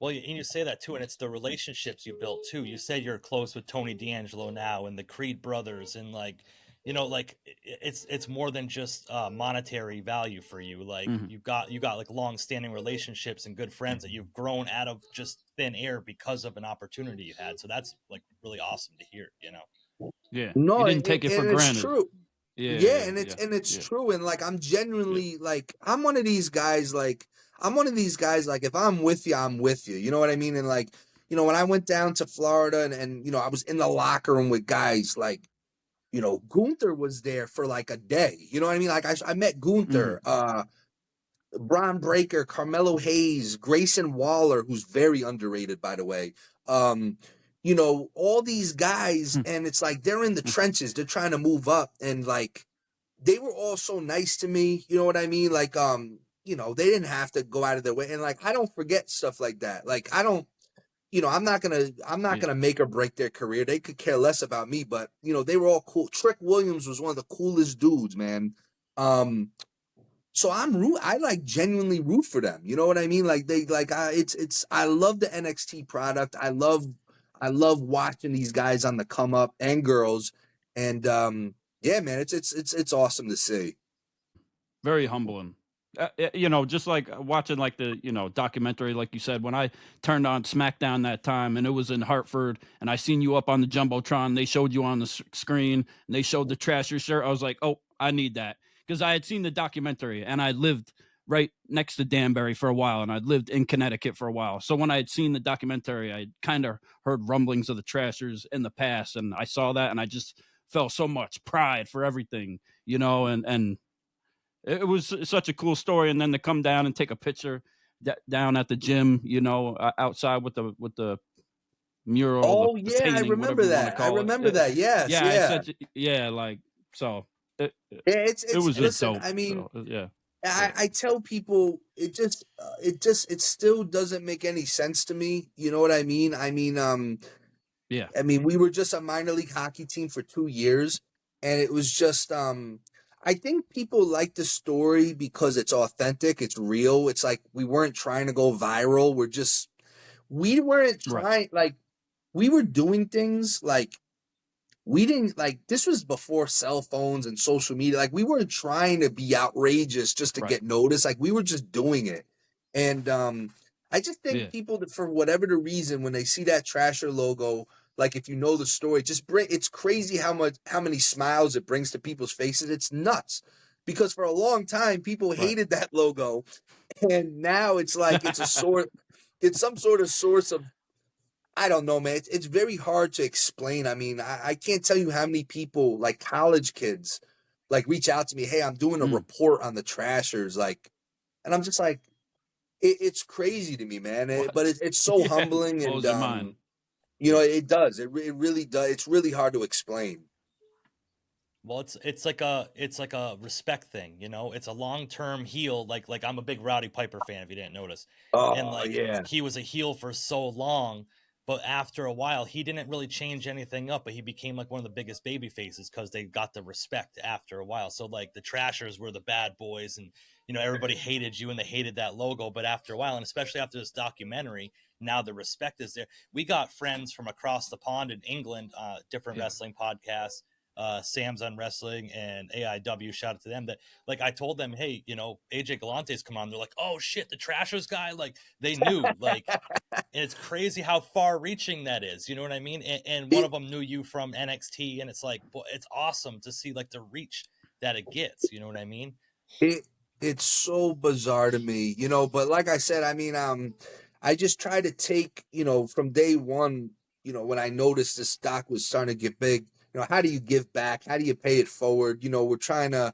Well, and you say that too, and it's the relationships you built too. You say you're close with Tony D'Angelo now, and the Creed brothers, and like, like it's more than just monetary value for you. Like you got like long-standing relationships and good friends that you've grown out of just thin air because of an opportunity you had. So that's like really awesome to hear. Yeah. No, You didn't take it for and granted. it's true. Yeah. And it's true. And like I'm genuinely like I'm one of these guys like if I'm with you, I'm with you. You know what I mean? And like, when I went down to Florida and I was in the locker room with guys like, Gunther was there for like a day. You know what I mean? Like I met Gunther, Bron Breakker, Carmelo Hayes, Grayson Waller, who's very underrated, by the way. All these guys, and it's like they're in the trenches, they're trying to move up, and like they were all so nice to me. You know what I mean? Like, they didn't have to go out of their way, and like I don't forget stuff like that. Like I don't. I'm not gonna make or break their career. They could care less about me, but they were all cool. Trick Williams was one of the coolest dudes, man. So I like genuinely root for them. You know what I mean? Like I love the NXT product. I love watching these guys on the come up and girls. And yeah, man, it's awesome to see. Very humbling. Just like watching like the documentary, like you said, when I turned on SmackDown that time and it was in Hartford and I seen you up on the Jumbotron, they showed you on the screen and they showed the Trasher shirt. I was like, oh, I need that, because I had seen the documentary and I lived right next to Danbury for a while and I'd lived in Connecticut for a while. So when I had seen the documentary, I kind of heard rumblings of the Trashers in the past, and I saw that and I just felt so much pride for everything, and it was such a cool story. And then to come down and take a picture down at the gym, outside with the mural. Oh the yeah, I painting, remember that. I remember that. Yes, yeah. Like, so it it's was just listen. dope. I mean, So, yeah. I tell people it still doesn't make any sense to me. You know what I mean? I mean, we were just a minor league hockey team for 2 years, and it was just I think people like the story because it's authentic, it's real. It's like we weren't trying to go viral. We weren't trying like we were doing things like we didn't like this was before cell phones and social media. Like we weren't trying to be outrageous just to get noticed. Like we were just doing it. And I just think Yeah. people that, for whatever the reason, when they see that Trasher logo, like if you know the story, it's crazy how many smiles it brings to people's faces. It's nuts. Because for a long time people hated that logo, and now it's like it's some sort of source of, I don't know, man. It's very hard to explain. I mean, I can't tell you how many people, like college kids, like reach out to me, hey, I'm doing a report on the Trashers, like, and I'm just like, it's crazy to me, man. But it's so humbling, blows your mind. you know, it does. It really does. It's really hard to explain. Well, it's like a respect thing, you know. It's a long-term heel. Like I'm a big Rowdy Piper fan, if you didn't notice. And Oh like yeah, he was a heel for so long, but after a while, he didn't really change anything up. But he became like one of the biggest baby faces because they got the respect after a while. So like the Trashers were the bad boys, and you know everybody hated you and they hated that logo. But after a while, and especially after this documentary, now the respect is there. We got friends from across the pond in England, different wrestling podcasts. Sam's on Wrestling and AIW, shout out to them, that like I told them, hey, you know, AJ Galante's come on. They're like, oh shit, the Trashers guy, like they knew, like, and it's crazy how far reaching that is, you know what I mean? And one of them knew you from NXT, and it's like, boy, it's awesome to see like the reach that it gets, you know what I mean? it's so bizarre to me, you know. But like I said, I mean, I just try to take, you know, from day one, you know, when I noticed the stock was starting to get big, you know, how do you give back? How do you pay it forward? You know, we're trying to,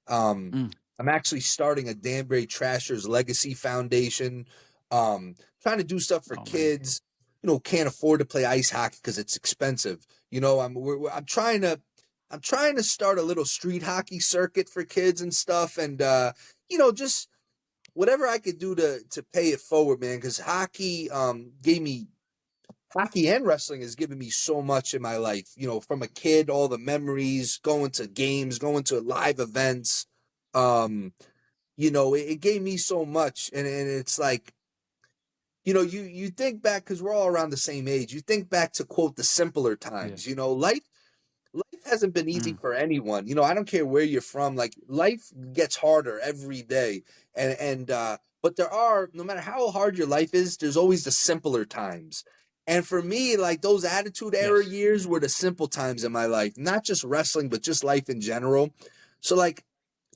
I'm actually starting a Danbury Trashers Legacy Foundation, trying to do stuff for kids, you know, can't afford to play ice hockey because it's expensive. You know, I'm trying to start a little street hockey circuit for kids and stuff. And, you know, just whatever I could do to pay it forward, man. Cause hockey and wrestling has given me so much in my life, you know, from a kid, all the memories, going to games, going to live events. You know, it gave me so much. And it's like, you know, you think back, cause we're all around the same age. You think back to quote the simpler times, you know, life hasn't been easy for anyone. You know, I don't care where you're from. Like life gets harder every day. But there are, no matter how hard your life is, there's always the simpler times. And for me, like those attitude era years were the simple times in my life, not just wrestling, but just life in general. So like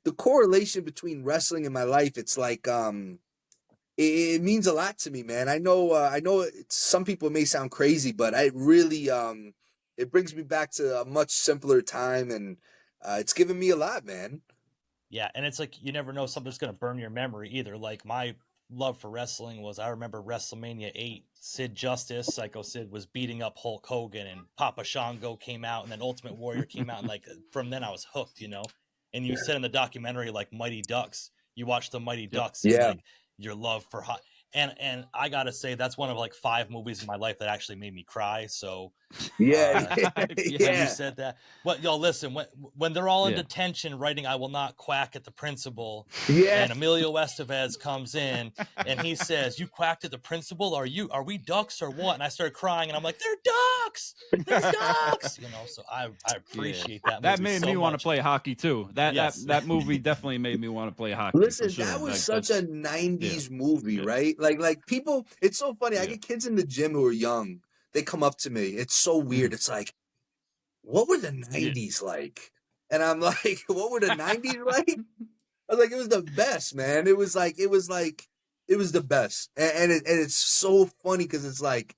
the correlation between wrestling and my life, it's like, it means a lot to me, man. I know some people may sound crazy, but I really, it brings me back to a much simpler time, and it's given me a lot, man. Yeah, and it's like you never know, something's gonna burn your memory either. Like my love for wrestling was, I remember WrestleMania 8, Sid Justice, Psycho Sid, was beating up Hulk Hogan, and Papa Shango came out, and then Ultimate Warrior came out, and like from then I was hooked, you know. And you said in the documentary, like Mighty Ducks, you watched the Mighty Ducks, and Yeah. like your love for hot. And I gotta say that's one of like 5 movies in my life that actually made me cry. So Yeah, when you said that, well, y'all listen, when they're all in detention writing "I will not quack at the principal," and Emilio Estevez comes in and he says, "You quacked at the principal? Are we ducks or what?" And I started crying, and I'm like, "They're ducks!" You know. So I appreciate that movie. That made so me want to much. play hockey too. That movie definitely made me want to play hockey. Listen, for sure. that was Like, such a 90s movie, right? Like people, it's so funny. I get kids in the gym who are young. They come up to me. It's so weird. It's like, what were the 90s like? And I'm like, what were the 90s like? I was like, it was the best, man. It was the best. And it's so funny because it's like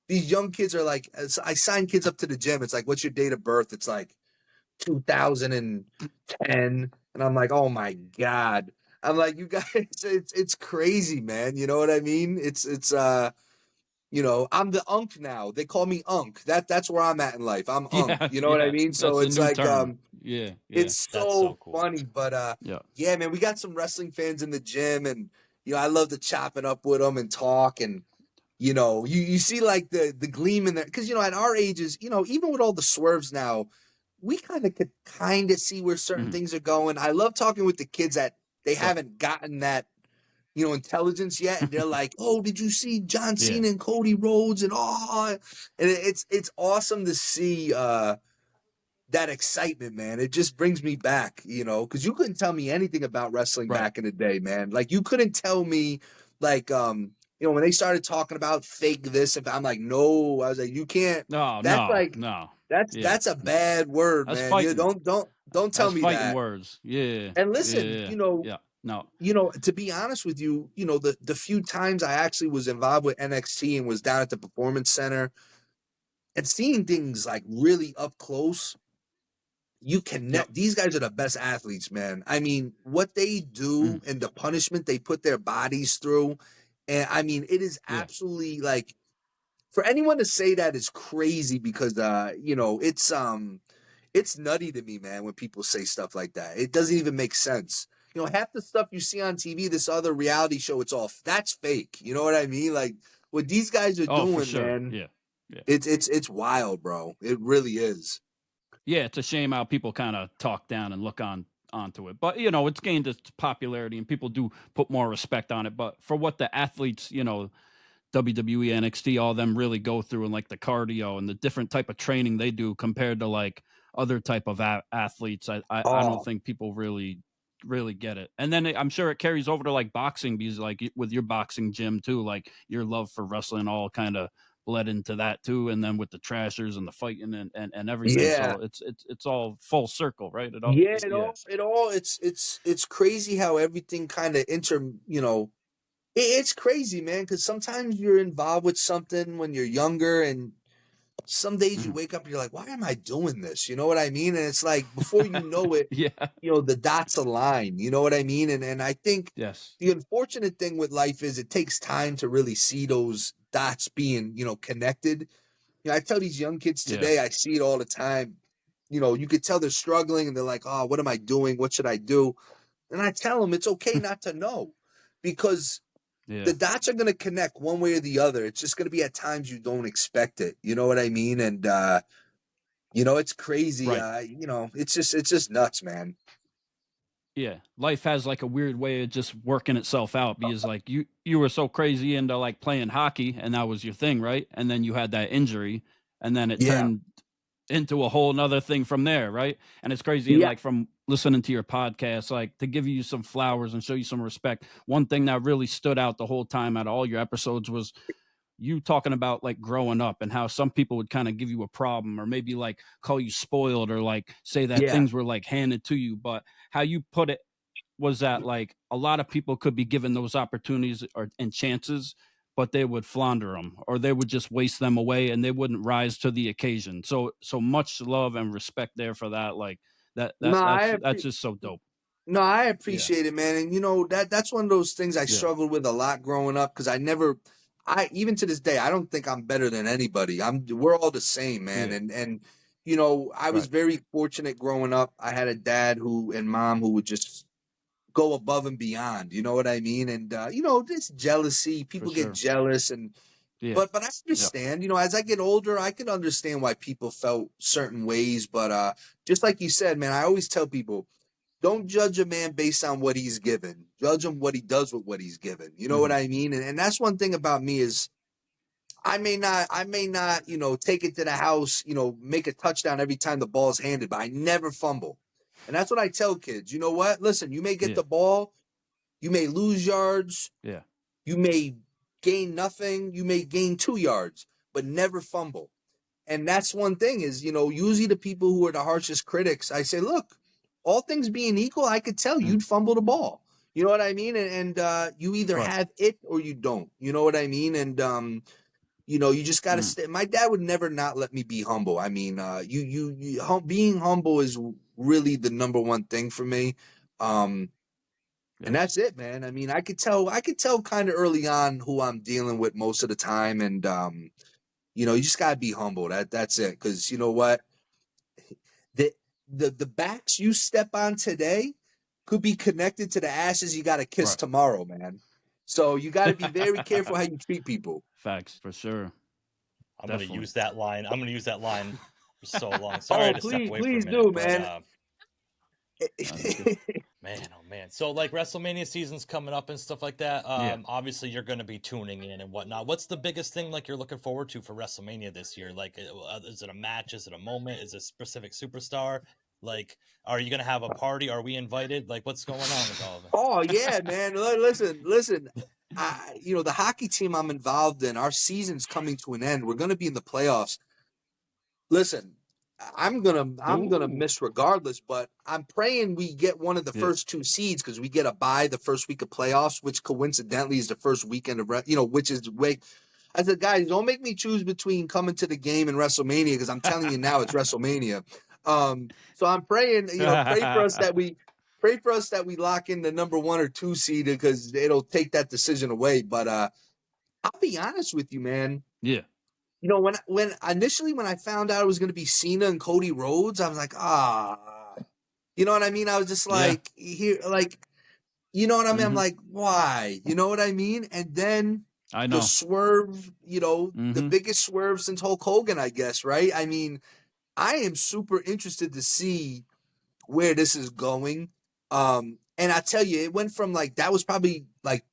these young kids are like, I sign kids up to the gym. It's like, what's your date of birth? It's like 2010. And I'm like, oh my God. I'm like, you guys, it's crazy, man. You know what I mean? It's you know, I'm the unk now. They call me unk. That's where I'm at in life. I'm unk. You know what I mean? So That's it's a new like, term. it's so cool. funny. But yeah, man, we got some wrestling fans in the gym, and you know, I love to chop it up with them and talk, and you know, you see like the gleam in there, because you know, at our ages, you know, even with all the swerves now, we could see where certain things are going. I love talking with the kids that they haven't gotten that, you know, intelligence yet, and they're like, "Oh, did you see John Cena and Cody Rhodes?" And it's awesome to see that excitement, man. It just brings me back, you know, because you couldn't tell me anything about wrestling back in the day, man. Like you couldn't tell me like, when they started talking about fake this, if I'm like, no, I was like, you can't. No, That's like, no. that's a bad word, That's man. You fighting. don't tell That's me fighting that. words. Yeah. And listen, Yeah. Yeah. No. to be honest with you, the few times I actually was involved with NXT and was down at the Performance Center and seeing things like really up close, you connect. Yep. These guys are the best athletes, man. I mean, what they do and the punishment they put their bodies through. And I mean, it is absolutely like, for anyone to say that is crazy because, it's nutty to me, man, when people say stuff like that. It doesn't even make sense. Half the stuff you see on TV, this other reality show, that's fake. You know what I mean? Like what these guys are doing, for sure. man. Yeah. It's wild, bro. It really is. Yeah, it's a shame how people kind of talk down and look onto it. But it's gained its popularity and people do put more respect on it. But for what the athletes, WWE, NXT, all them really go through, and like the cardio and the different type of training they do compared to like other type of athletes, I don't think people really get it. And then I'm sure it carries over to like boxing, because like with your boxing gym too, like your love for wrestling all kind of bled into that too. And then with the Trashers and the fighting and everything, Yeah. so it's all full circle, right? It's crazy how everything kind of it's crazy, man, because sometimes you're involved with something when you're younger, and some days you wake up and you're like, why am I doing this? You know what I mean? And it's like, before you know it, Yeah. The dots align, you know what I mean? And I think Yes. the unfortunate thing with life is it takes time to really see those dots being, connected. I tell these young kids today, I see it all the time. You could tell they're struggling and they're like, oh, what am I doing? What should I do? And I tell them it's okay not to know, because the dots are going to connect one way or the other. It's just going to be at times you don't expect it. You know what I mean? And, it's crazy. Right. It's just nuts, man. Yeah, life has like a weird way of just working itself out, because like you were so crazy into like playing hockey and that was your thing, right? And then you had that injury and then it turned into a whole nother thing from there, right? And it's crazy. And like from listening to your podcast, like to give you some flowers and show you some respect, one thing that really stood out the whole time out of all your episodes was you talking about like growing up and how some people would kind of give you a problem or maybe like call you spoiled or like say that things were like handed to you. But how you put it was that like a lot of people could be given those opportunities and chances, but they would flounder them or they would just waste them away and they wouldn't rise to the occasion. So much love and respect there for that. Like that's just so dope. No, I appreciate it, man. And that's one of those things I struggled with a lot growing up, because even to this day, I don't think I'm better than anybody. We're all the same, man. And I was very fortunate growing up. I had a dad and mom who would just go above and beyond. You know what I mean? And this jealousy, people get jealous, but I understand. As I get older, I can understand why people felt certain ways. But just like you said, man, I always tell people, don't judge a man based on what he's given. Judge him what he does with what he's given. You know what I mean? And that's one thing about me is I may not, take it to the house, make a touchdown every time the ball's handed, but I never fumble. And that's what I tell kids. You know what? Listen, you may get the ball, you may lose yards, you may gain nothing, you may gain 2 yards, but never fumble. And that's one thing is, usually the people who are the harshest critics, I say, look, all things being equal, I could tell you'd fumble the ball. You know what I mean? And you either have it or you don't. You know what I mean? And you just got to stay. My dad would never not let me be humble. I mean, being humble is really the number one thing for me. And that's it, man. I mean, I could tell kind of early on who I'm dealing with most of the time. And, you just got to be humble. That's it. Because you know what? The backs you step on today could be connected to the asses you got to kiss tomorrow, man. So you got to be very careful how you treat people. Facts, for sure. I'm going to use that line. I'm going to use that line for so long. Sorry to step away please for a minute, man. Man. So like WrestleMania season's coming up and stuff like that. Obviously you're going to be tuning in and whatnot. What's the biggest thing like you're looking forward to for WrestleMania this year? Like, is it a match? Is it a moment? Is it a specific superstar? Like, are you going to have a party? Are we invited? Like, what's going on with all of it? Oh yeah, man. Listen. the hockey team I'm involved in, our season's coming to an end. We're going to be in the playoffs. Listen, I'm gonna miss regardless, but I'm praying we get one of the first 2 seeds because we get a bye the first week of playoffs, which coincidentally is the first weekend of which is way. I said, guys, don't make me choose between coming to the game and WrestleMania because I'm telling you now it's WrestleMania. So I'm praying, pray for us that we lock in the number 1 or 2 seed because it'll take that decision away. But I'll be honest with you, man. Yeah. When initially when I found out it was going to be Cena and Cody Rhodes, I was like, you know what I mean? I was just like, here, like, you know what I mean? I'm like, why? You know what I mean? And then I know the swerve, the biggest swerve since Hulk Hogan, I guess, right? I mean, I am super interested to see where this is going. And I tell you, it went from like, that was probably like,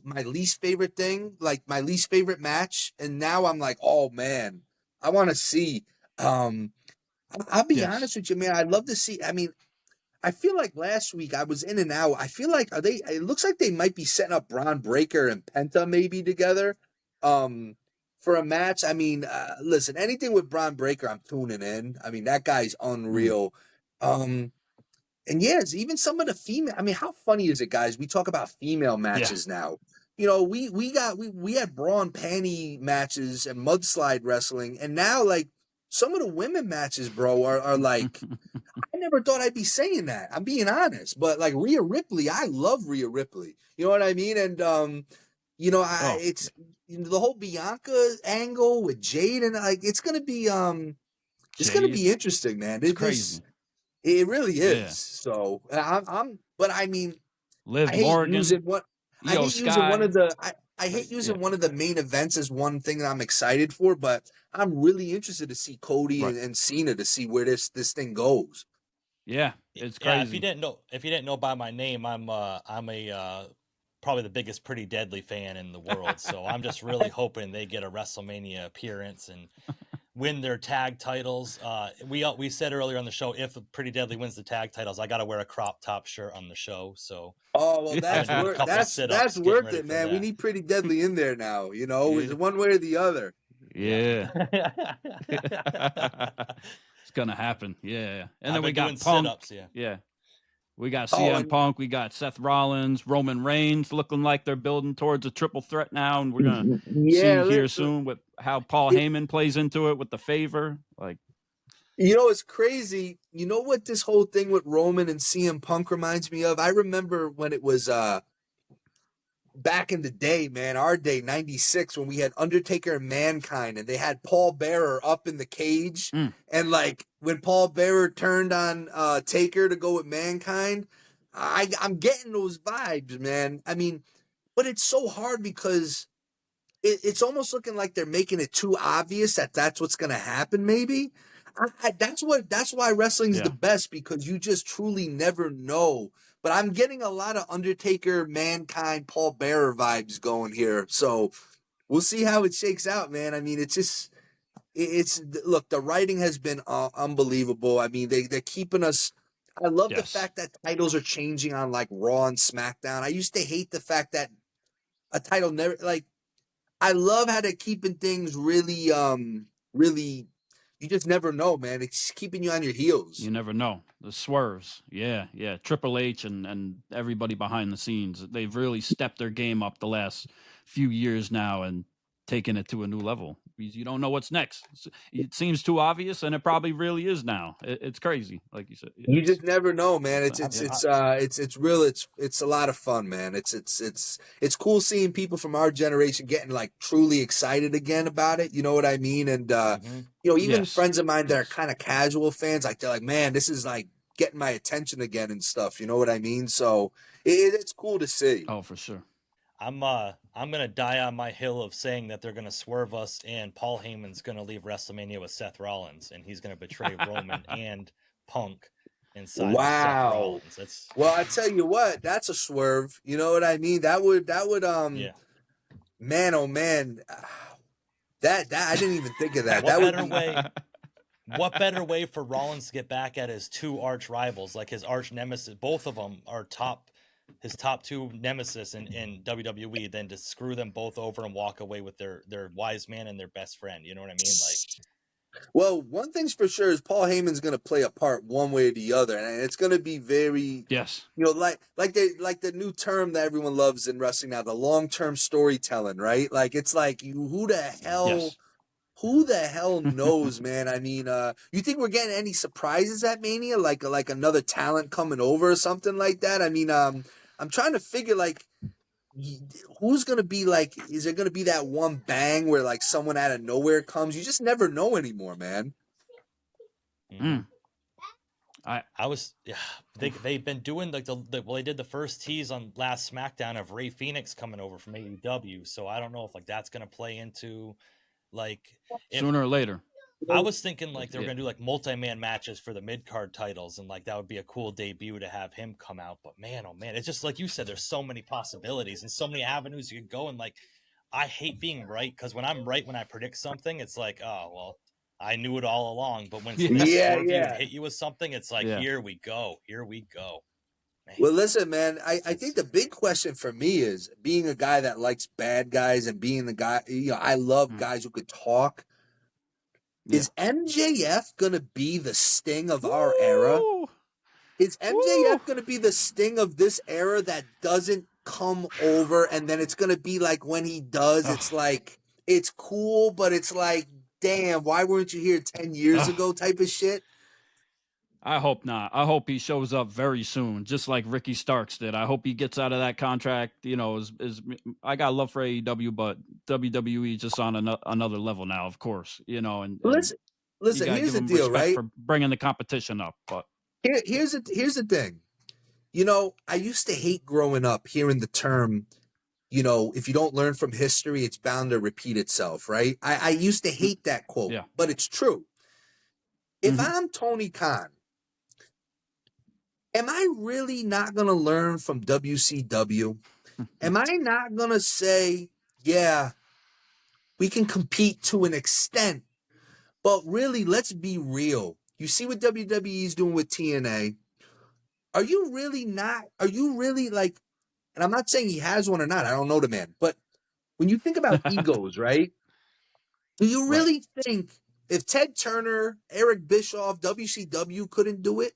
my least favorite thing, like my least favorite match, and now I'm like, oh man, I want to see. I'll be honest with you, man. I'd love to see. I mean, I feel like last week I was in and out. I feel like it looks like they might be setting up Bron Breakker and Penta maybe together, for a match. I mean, listen, anything with Bron Breakker, I'm tuning in. I mean, that guy's unreal. And yes, even some of the female. I mean, how funny is it, guys? We talk about female matches now. We had bra and panty matches and mudslide wrestling, and now like some of the women matches, bro, are like. I never thought I'd be saying that. I'm being honest, but like Rhea Ripley, I love Rhea Ripley. You know what I mean? And it's the whole Bianca angle with Jade, and like it's gonna be gonna be interesting, man. It's crazy. It really is. Yeah. So but I mean, Liv I hate Morgan, using one. I hate Sky. using one of the. I hate using one of the main events as one thing that I'm excited for, but I'm really interested to see Cody and Cena to see where this thing goes. Yeah, it's crazy. Yeah, if you didn't know by my name, I'm a probably the biggest Pretty Deadly fan in the world. So I'm just really hoping they get a WrestleMania appearance and win their tag titles. We said earlier on the show, if Pretty Deadly wins the tag titles, I got to wear a crop top shirt on the show. So that's worth it, man. We need Pretty Deadly in there now. It's one way or the other. Yeah. It's gonna happen. Yeah. And then we got Punk. Sit-ups, yeah. We got CM Punk, we got Seth Rollins, Roman Reigns, looking like they're building towards a triple threat now, and we're gonna see here soon with how Paul Heyman plays into it with the favor. Like, it's crazy. You know what this whole thing with Roman and CM Punk reminds me of? I remember when it was back in the day, man, our day, 96, when we had Undertaker and Mankind, and they had Paul Bearer up in the cage. And like when Paul Bearer turned on Taker to go with Mankind, I'm getting those vibes, man. I mean, but it's so hard because it's almost looking like they're making it too obvious that that's what's going to happen, maybe. That's why wrestling's the best, because you just truly never know. But I'm getting a lot of Undertaker, Mankind, Paul Bearer vibes going here. So we'll see how it shakes out, man. I mean, look, the writing has been unbelievable. I mean, they're keeping us. I love the fact that titles are changing on like Raw and SmackDown. I used to hate the fact that a title never, like, I love how they're keeping things really, really. You just never know, man. It's keeping you on your heels. You never know. The swerves. Yeah. Triple H and everybody behind the scenes. They've really stepped their game up the last few years now and taken it to a new level. You don't know what's next. It seems too obvious, and it probably really is now. It's crazy, like you said. You just never know, man. It's real. It's a lot of fun, man. It's cool seeing people from our generation getting like truly excited again about it. You know what I mean? And even friends of mine that are kind of casual fans, like they're like, man, this is like getting my attention again and stuff. You know what I mean? So it's cool to see. Oh, for sure. I'm gonna die on my hill of saying that they're gonna swerve us, and Paul Heyman's gonna leave WrestleMania with Seth Rollins, and he's gonna betray Roman and Punk inside. Wow. Seth Rollins. Well, I tell you what, that's a swerve. You know what I mean? That would man, oh man, that I didn't even think of that. What better way for Rollins to get back at his two arch rivals, like his arch nemesis? Both of them are top his top two nemesis in WWE than to screw them both over and walk away with their wise man and their best friend. You know what I mean? Like, Well, one thing's for sure is Paul Heyman's going to play a part one way or the other, and it's going to be very, Yes. like the new term that everyone loves in wrestling now, the long-term storytelling, right? Like it's like who the hell. Yes. Who the hell knows, man? I mean, you think we're getting any surprises at Mania, like another talent coming over or something like that? I mean, I'm trying to figure like who's gonna be like, is there gonna be that one bang where like someone out of nowhere comes? You just never know anymore, man. Mm. I was, yeah, they've been doing like well, they did the first tease on last SmackDown of Rey Fenix coming over from AEW, so I don't know if like that's gonna play into like Sooner or later. I was thinking like they were Yeah. gonna do like multi-man matches for the mid-card titles, and like that would be a cool debut to have him come out. But man, oh man, it's just like you said, there's so many possibilities and so many avenues you could go. And like, I hate being right, because when I'm right when I predict something, it's like, oh well, I knew it all along. But when someone swerve you and hit you with something, it's like, here we go. Man. Well, listen, man, I think the big question for me is, being a guy that likes bad guys and being the guy, I love guys who could talk. Is MJF going to be the Sting of our era? Is MJF going to be the Sting of this era that doesn't come over, and then it's going to be like when he does, it's like, it's cool, but it's like, damn, why weren't you here 10 years ago type of shit? I hope not. I hope he shows up very soon, just like Ricky Starks did. I hope he gets out of that contract. You know, I got love for AEW, but WWE just on another level now, of course. You know, and listen, here's the deal, right? For bringing the competition up, but here's the thing. You know, I used to hate growing up hearing the term, you know, if you don't learn from history, it's bound to repeat itself, right? I used to hate that quote, but it's true. If I'm Tony Khan, am I really not going to learn from WCW? Am I not going to say, yeah, we can compete to an extent, but really, let's be real. You see what WWE is doing with TNA. Are you really like, and I'm not saying he has one or not, I don't know the man, but when you think about egos, right? Do you really think if Ted Turner, Eric Bischoff, WCW couldn't do it,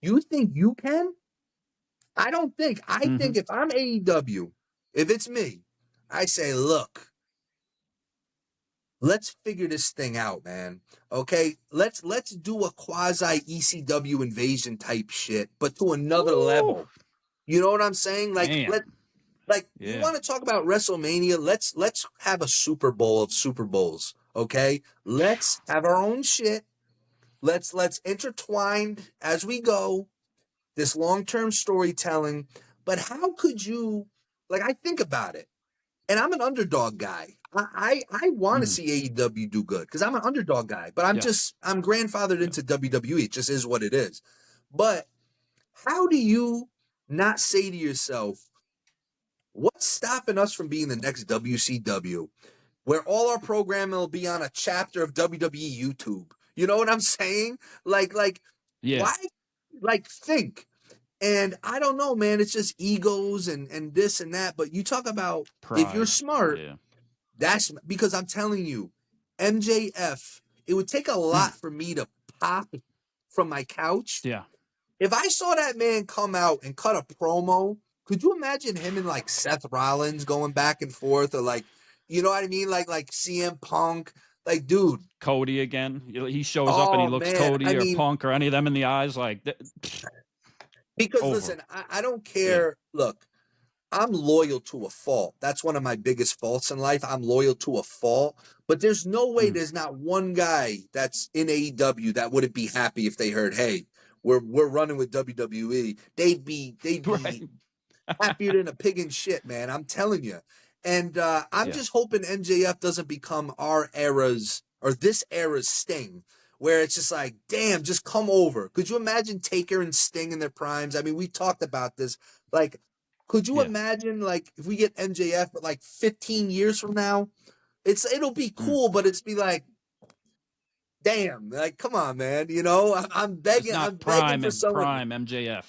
you think you can? I don't think. I think if I'm AEW, if it's me, I say, look, let's figure this thing out, man. Okay? Let's do a quasi ECW invasion type shit, but to another level. You know what I'm saying? Like, you want to talk about WrestleMania? Let's have a Super Bowl of Super Bowls. Okay? Let's have our own shit. Let's intertwine as we go. This long-term storytelling. But how could you, like, I think about it, and I'm an underdog guy. I want to see AEW do good because I'm an underdog guy, but I'm grandfathered into WWE. It just is what it is. But how do you not say to yourself, what's stopping us from being the next WCW, where all our programming will be on a chapter of WWE YouTube? You know what I'm saying? Like, why? Like, think. And I don't know, man. It's just egos and this and that. But you talk about pride. If you're smart, that's because I'm telling you, MJF, it would take a lot for me to pop from my couch. Yeah. If I saw that man come out and cut a promo, could you imagine him and like Seth Rollins going back and forth, or like, you know what I mean? Like CM Punk, like, dude. Cody again. He shows up and he looks Cody or Punk or any of them in the eyes like that. Because listen, I don't care. Look, I'm loyal to a fault. That's one of my biggest faults in life. I'm loyal to a fault. But there's no way there's not one guy that's in AEW that wouldn't be happy if they heard, hey, we're running with WWE. They'd be happier than a pig in shit, man. I'm telling you. And I'm just hoping MJF doesn't become our era's or this era's Sting, where it's just like, damn, just come over. Could you imagine Taker and Sting in their primes? I mean, we talked about this. Like, could you imagine, like, if we get MJF, but like 15 years from now, it'll be cool, but it's be like, damn, like, come on, man. You know, I'm begging. I'm begging for someone. Prime MJF.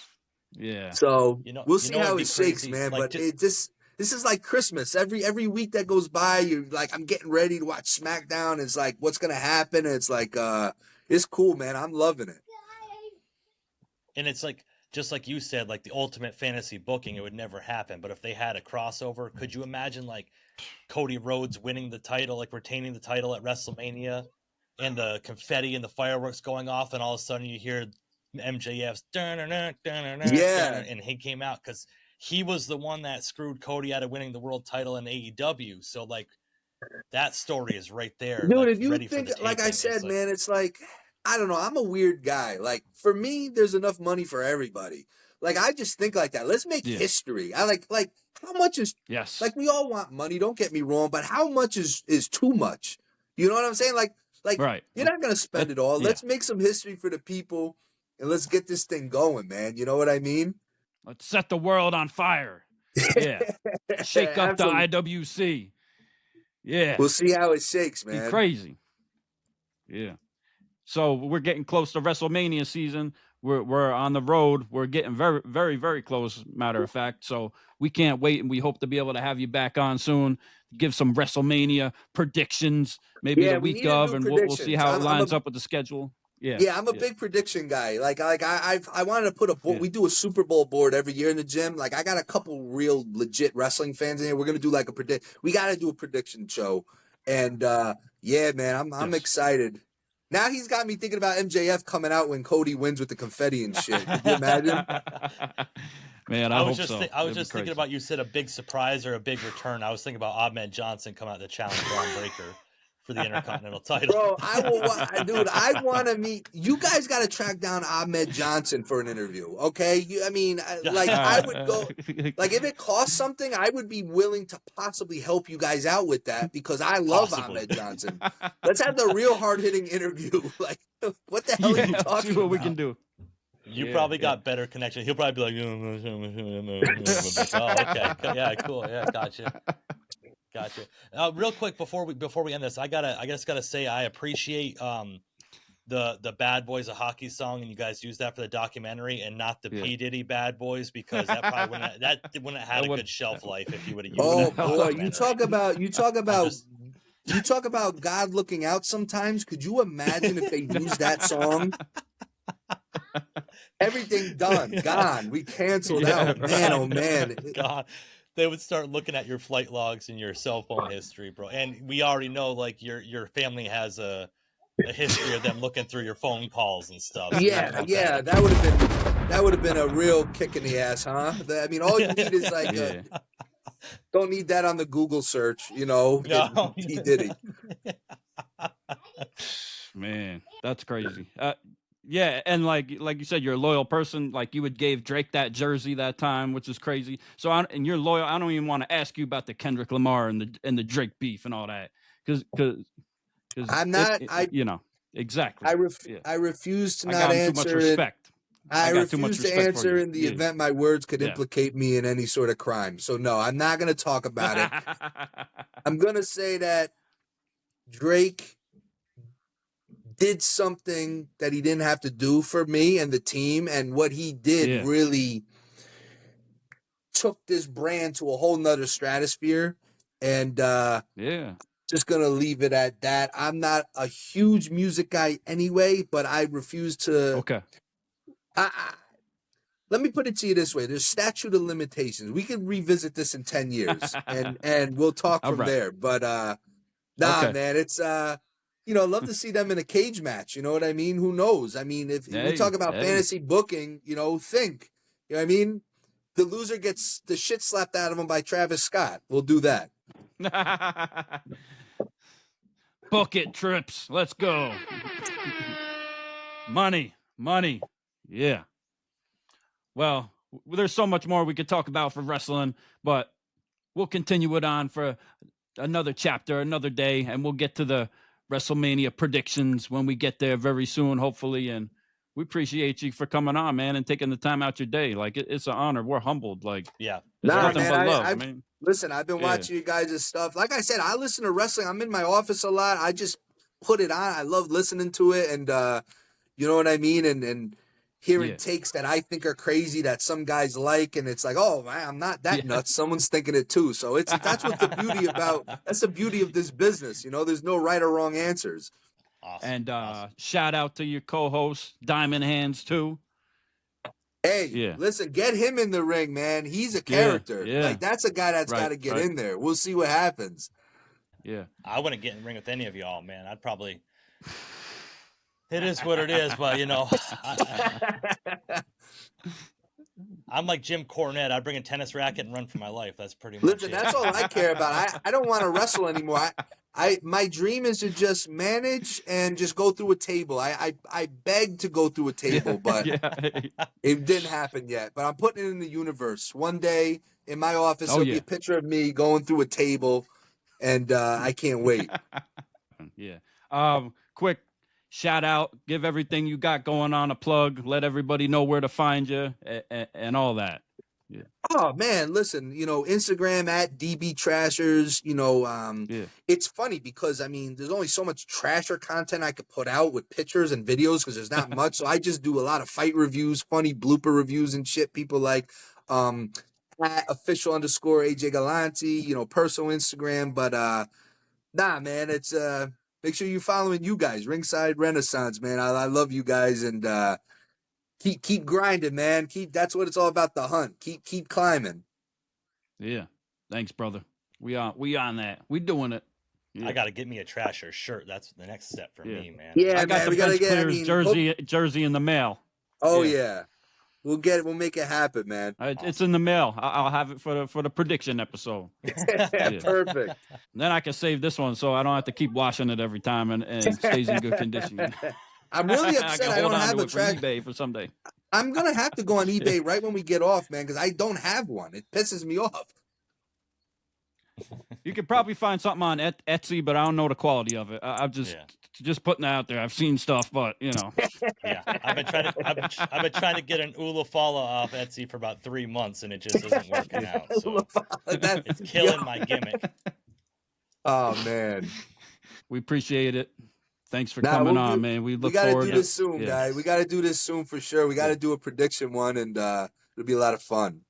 Yeah. So we'll see how it'd be it shakes, crazy, man. like, But this is like Christmas. Every week that goes by, you're like, I'm getting ready to watch SmackDown. It's like, what's gonna happen? And it's like, it's cool, man. I'm loving it. and it's like, just like you said, like the ultimate fantasy booking, it would never happen. But if they had a crossover, could you imagine like Cody Rhodes winning the title, like retaining the title at WrestleMania, and the confetti and the fireworks going off, and all of a sudden you hear MJF's Yeah. and he came out because he was the one that screwed Cody out of winning the world title in AEW. So like that story is right there, Dude, like if you ready think, for the like I taping. said, It's like, man, it's like, I don't know. I'm a weird guy. Like, for me, there's enough money for everybody. Like, I just think like that. Let's make history. I like, how much is, Yes. like, we all want money. Don't get me wrong, but how much is too much? You know what I'm saying? Like, Right. you're not going to spend it all. Yeah. Let's make some history for the people and let's get this thing going, man. You know what I mean? Let's set the world on fire. Yeah. Shake up the IWC. Yeah. We'll see how it shakes, Be man. crazy. Yeah. So we're getting close to WrestleMania season. We're on the road. We're getting very, very, very close, matter of fact. So we can't wait, and we hope to be able to have you back on soon. Give some WrestleMania predictions, maybe Yeah, the we week need to of, do and we'll see predictions. how it lines up with the schedule. Yeah, I'm a big prediction guy. Like I wanted to put a board. We do a Super Bowl board every year in the gym. Like I got a couple real legit wrestling fans in here. We're gonna do like we got to do a prediction show, and yeah, man, I'm excited. Now he's got me thinking about MJF coming out when Cody wins with the confetti and shit. Could you imagine? Man, I was hope just so. I was just thinking about, you said a big surprise or a big return. I was thinking about Ahmed Johnson coming out to challenge Braun Breaker for the Intercontinental title. Bro, I want to meet you guys. Got to track down Ahmed Johnson for an interview, okay? I would go. Like, if it costs something, I would be willing to possibly help you guys out with that because I love Ahmed Johnson. Let's have the real hard hitting interview. Like, what the hell are you talking see what about? we can do. You probably got better connection. He'll probably be like, oh, okay, yeah, cool, yeah, gotcha. Real quick before we end this, I just gotta say I appreciate the Bad Boys of Hockey song, and you guys use that for the documentary and not the P Diddy Bad Boys, because that probably wouldn't have had a good shelf life if you would have used Oh that. boy, you talk about God looking out sometimes. Could you imagine if they used that song? Everything done, gone. We canceled out. Man, oh man. God, they would start looking at your flight logs and your cell phone history, bro. And we already know, like, your family has a history of them looking through your phone calls and stuff. So Yeah, that would have been a real kick in the ass, huh? I mean, all you need is like, don't need that on the Google search, you know. No. He did it. Man, that's crazy. Yeah, and like you said, you're a loyal person. Like, you would gave Drake that jersey that time, which is crazy. So, and you're loyal. I don't even want to ask you about the Kendrick Lamar and the Drake beef and all that, because I'm not. Exactly. I refuse to I not got answer. Too much respect. I got too much refuse to respect answer for you. in the event my words could implicate me in any sort of crime. So no, I'm not going to talk about it. I'm going to say that Drake did something that he didn't have to do for me and the team, and what he did really took this brand to a whole nother stratosphere. And just gonna leave it at that. I'm not a huge music guy anyway, but I refuse to. Okay. Let me put it to you this way: there's statute of limitations. We can revisit this in 10 years, and we'll talk from there. But man, it's love to see them in a cage match. You know what I mean? Who knows? I mean, if we talk about fantasy booking, think. You know what I mean? The loser gets the shit slapped out of him by Travis Scott. We'll do that. Book it, Trips. Let's go. Money. Yeah. Well, there's so much more we could talk about for wrestling, but we'll continue it on for another chapter, another day, and we'll get to the WrestleMania predictions when we get there very soon, hopefully. And we appreciate you for coming on, man, and taking the time out your day. Like, it's an honor. We're humbled. Like, nothing but love, man. Listen, I've been watching you guys' stuff. Like I said, I listen to wrestling. I'm in my office a lot. I just put it on. I love listening to it, and you know what I mean. And hearing takes that I think are crazy that some guys like, and it's like, oh man, I'm not that nuts. Someone's thinking it too. So that's what the beauty about. That's the beauty of this business. You know, there's no right or wrong answers. Awesome. And shout out to your co-host Diamond Hands too. Hey, listen, get him in the ring, man. He's a character. Like that's a guy that's got to get in there. We'll see what happens. Yeah, I wouldn't get in the ring with any of y'all, man. I'd probably. It is what it is, but you know, I'm like Jim Cornette. I'd bring a tennis racket and run for my life. That's pretty much Listen, it. that's all I care about. I don't want to wrestle anymore. My dream is to just manage and just go through a table. I begged to go through a table, but it didn't happen yet. But I'm putting it in the universe. One day in my office, there'll be a picture of me going through a table, and I can't wait. Quick shout out, give everything you got going on a plug, let everybody know where to find you and all that. Yeah. Oh man, listen, you know, Instagram at DB Trashers, you know, it's funny because I mean, there's only so much Trasher content I could put out with pictures and videos because there's not much. So I just do a lot of fight reviews, funny blooper reviews and shit. People like at official underscore AJ Galante, you know, personal Instagram. But nah, man, it's make sure you're following you guys, Ringside Renaissance, man. I love you guys and keep grinding, man. That's what it's all about, the hunt. Keep climbing. Yeah. Thanks, brother. We on that. We doing it. Yeah. I got to get me a Trasher shirt. That's the next step for me, man. Yeah, I got man, the we gotta Bench get Clears jersey in the mail. Oh yeah. We'll make it happen, man. It's in the mail. I'll have it for the prediction episode. Perfect. Then I can save this one so I don't have to keep washing it every time and it stays in good condition. I'm really upset I don't have a trash eBay for someday. I'm gonna have to go on eBay right when we get off, man, because I don't have one. It pisses me off. You could probably find something on Etsy, but I don't know the quality of it. I'm just putting it out there. I've seen stuff, but you know. Yeah, I've been trying to get an Ulafala off Etsy for about 3 months, and it just isn't working out. So it's killing my gimmick. Oh man, we appreciate it. Thanks for coming on, man. We look forward to do this soon, guys. We got to do this soon for sure. We got to do a prediction one, and it'll be a lot of fun.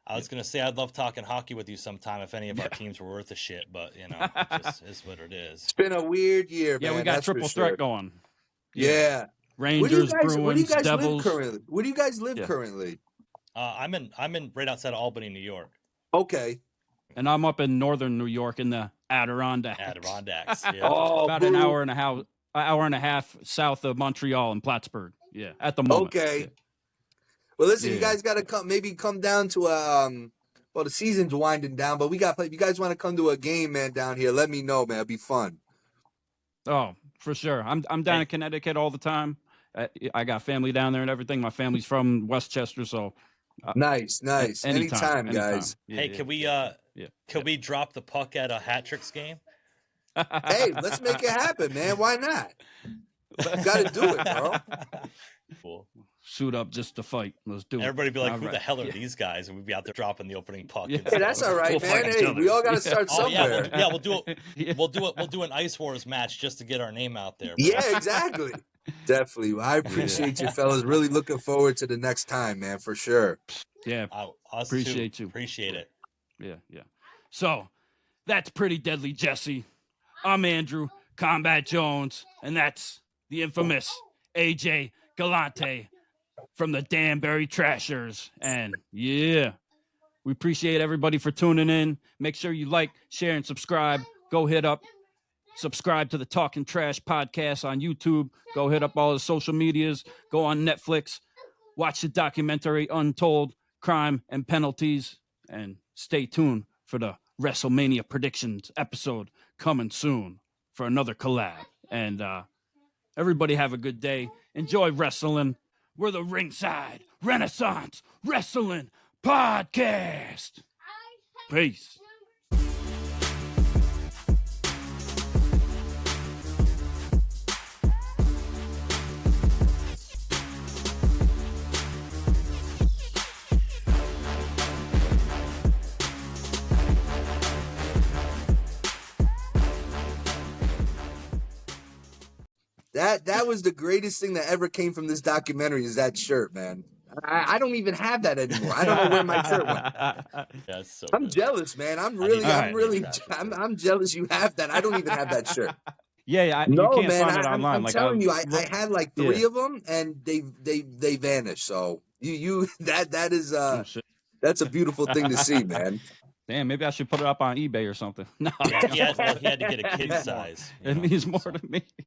I was going to say I'd love talking hockey with you sometime if any of our teams were worth a shit, but, you know, it just is what it is. It's been a weird year, man. Yeah, we got triple threat going. Yeah. Rangers, Bruins, where do you guys Devils. Live currently? Where do you guys live currently? I'm in right outside of Albany, New York. Okay. And I'm up in northern New York in the Adirondacks. Yeah. About an hour and a half south of Montreal and Plattsburgh. Yeah, at the moment. Okay. Yeah. Well, listen, you guys got to come down to well, the season's winding down, but we got to play. If you guys want to come to a game, man, down here, let me know, man. It'll be fun. Oh, for sure. I'm down in Connecticut all the time. I got family down there and everything. My family's from Westchester, so nice. Anytime, guys. Hey, can we drop the puck at a hat tricks game? Hey, let's make it happen, man. Why not? Got to do it, bro. Cool. Suit up just to fight. Let's do it. Everybody be like, who the hell are these guys? And we'd be out there dropping the opening puck. Yeah, that's all right, man. Hey, we all got to start somewhere. We'll do an Ice Wars match just to get our name out there. Bro. Yeah, exactly. Definitely. Well, I appreciate you, fellas. Really looking forward to the next time, man, for sure. Yeah. Appreciate you. Appreciate it. Yeah. So, that's Pretty Deadly Jesse. I'm Andrew, Kombat Jones, and that's the infamous AJ Galante from the Danbury Trashers. And yeah, we appreciate everybody for tuning in. Make sure you like, share, and subscribe. Go hit up, subscribe to the Talkin Trash podcast on YouTube. Go hit up all the social medias. Go on Netflix. Watch the documentary Untold, Crime and Penalties. And stay tuned for the WrestleMania predictions episode coming soon for another collab. And everybody have a good day. Enjoy wrestling. We're the Ringside Renaissance Wrestling Podcast. Peace. That was the greatest thing that ever came from this documentary is that shirt, man. I don't even have that anymore. I don't know where my shirt went. That's so I'm good. jealous, man. I'm jealous you have that. I don't even have that shirt. Yeah, No, you can't man. find it online. I'm like telling you, I had like 3 yeah. of them, and they vanished. So that is Oh, shit. that's a beautiful thing to see, man. Damn, maybe I should put it up on eBay or something. No, He had to get a kid size. it means more to me.